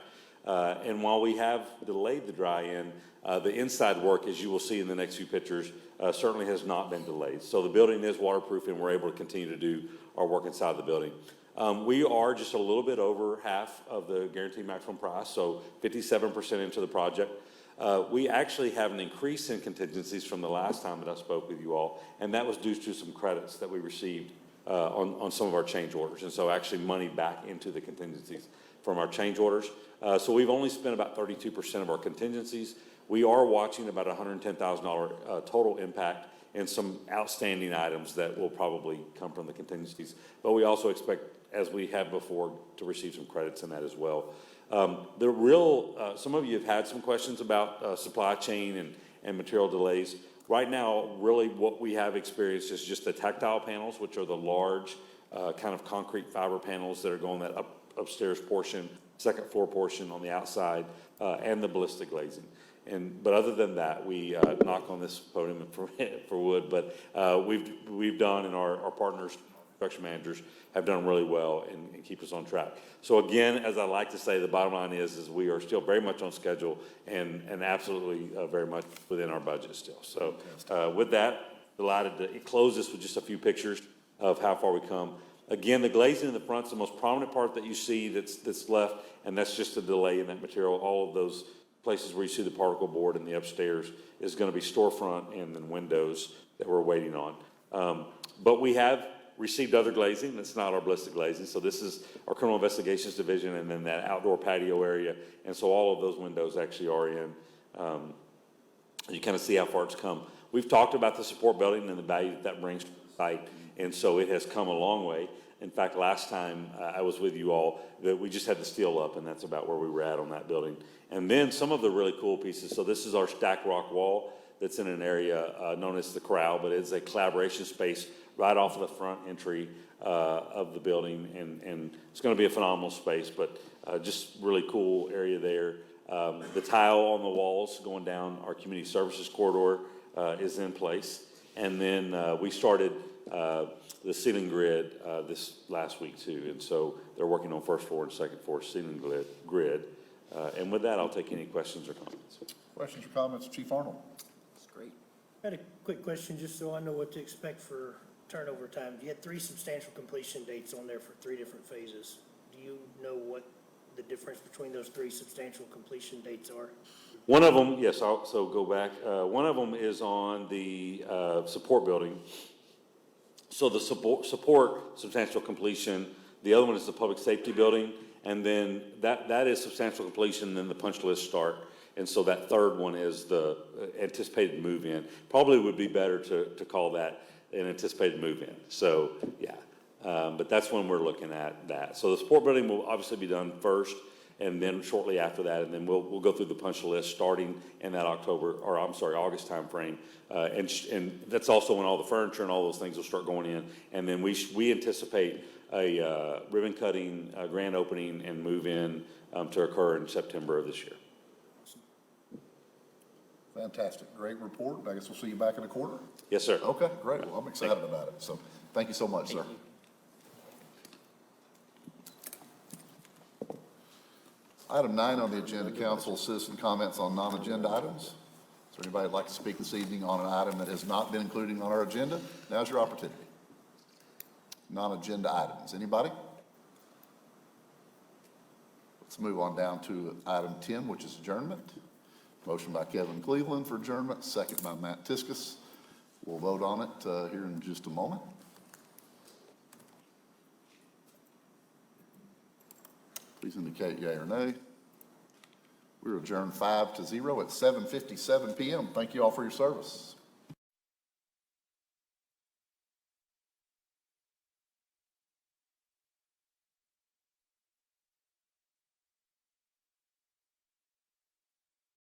And while we have delayed the dry-in, the inside work, as you will see in the next few pictures, certainly has not been delayed. So the building is waterproof, and we're able to continue to do our work inside the building. We are just a little bit over half of the guaranteed maximum price, so 57% into the project. We actually have an increase in contingencies from the last time that I spoke with you all, and that was due to some credits that we received on some of our change orders, and so actually money back into the contingencies from our change orders. So we've only spent about 32% of our contingencies. We are watching about $110,000 total impact and some outstanding items that will probably come from the contingencies. But we also expect, as we have before, to receive some credits in that as well. Some of you have had some questions about supply chain and material delays. Right now, really what we have experienced is just the tactile panels, which are the large kind of concrete fiber panels that are going that upstairs portion, second floor portion on the outside, and the ballistic glazing. But other than that, we knock on this podium for wood, but we've done, and our partners, construction managers, have done really well and keep us on track. So again, as I like to say, the bottom line is we are still very much on schedule and absolutely very much within our budget still. So with that, delighted to close this with just a few pictures of how far we come. Again, the glazing in the front is the most prominent part that you see that's left, and that's just a delay in that material. All of those places where you see the particle board in the upstairs is going to be storefront and then windows that we're waiting on. But we have received other glazing. That's not our ballistic glazing. So this is our criminal investigations division and then that outdoor patio area. And so all of those windows actually are in. You kind of see how far it's come. We've talked about the support building and the value that brings to the site. And so it has come a long way. In fact, last time I was with you all, that we just had the steel up, and that's about where we were at on that building. And then some of the really cool pieces. So this is our stack rock wall that's in an area known as the Corral, but it's a collaboration space right off of the front entry of the building. And it's going to be a phenomenal space, but just really cool area there. The tile on the walls going down our community services corridor is in place. And then we started the ceiling grid this last week too. And so they're working on first floor and second floor ceiling grid. And with that, I'll take any questions or comments. Questions or comments, Chief Arnold? That's great. I had a quick question, just so I know what to expect for turnover time. You had 3 substantial completion dates on there for 3 different phases. Do you know what the difference between those 3 substantial completion dates are? One of them, yes, so go back. One of them is on the support building. So the support substantial completion. The other one is the public safety building. And then that is substantial completion, and then the punch list start. And so that third one is the anticipated move-in. Probably would be better to call that an anticipated move-in. So, yeah. But that's when we're looking at that. So the support building will obviously be done first, and then shortly after that, and then we'll go through the punch list starting in that August timeframe. And that's also when all the furniture and all those things will start going in. And then we anticipate a ribbon cutting, grand opening, and move in to occur in September of this year. Fantastic. Great report. I guess we'll see you back in a quarter. Yes, sir. Okay, great. Well, I'm excited about it. So thank you so much, sir. Item 9 on the agenda, council citizen comments on non-agenda items. Is there anybody who'd like to speak this evening on an item that has not been included on our agenda? Now's your opportunity. Non-agenda items. Anybody? Let's move on down to item 10, which is adjournment. Motion by Kevin Cleveland for adjournment, second by Matt Tiskus. We'll vote on it here in just a moment. Please indicate yea or nay. We're adjourned 5-0 at 7:57 p.m. Thank you all for your service.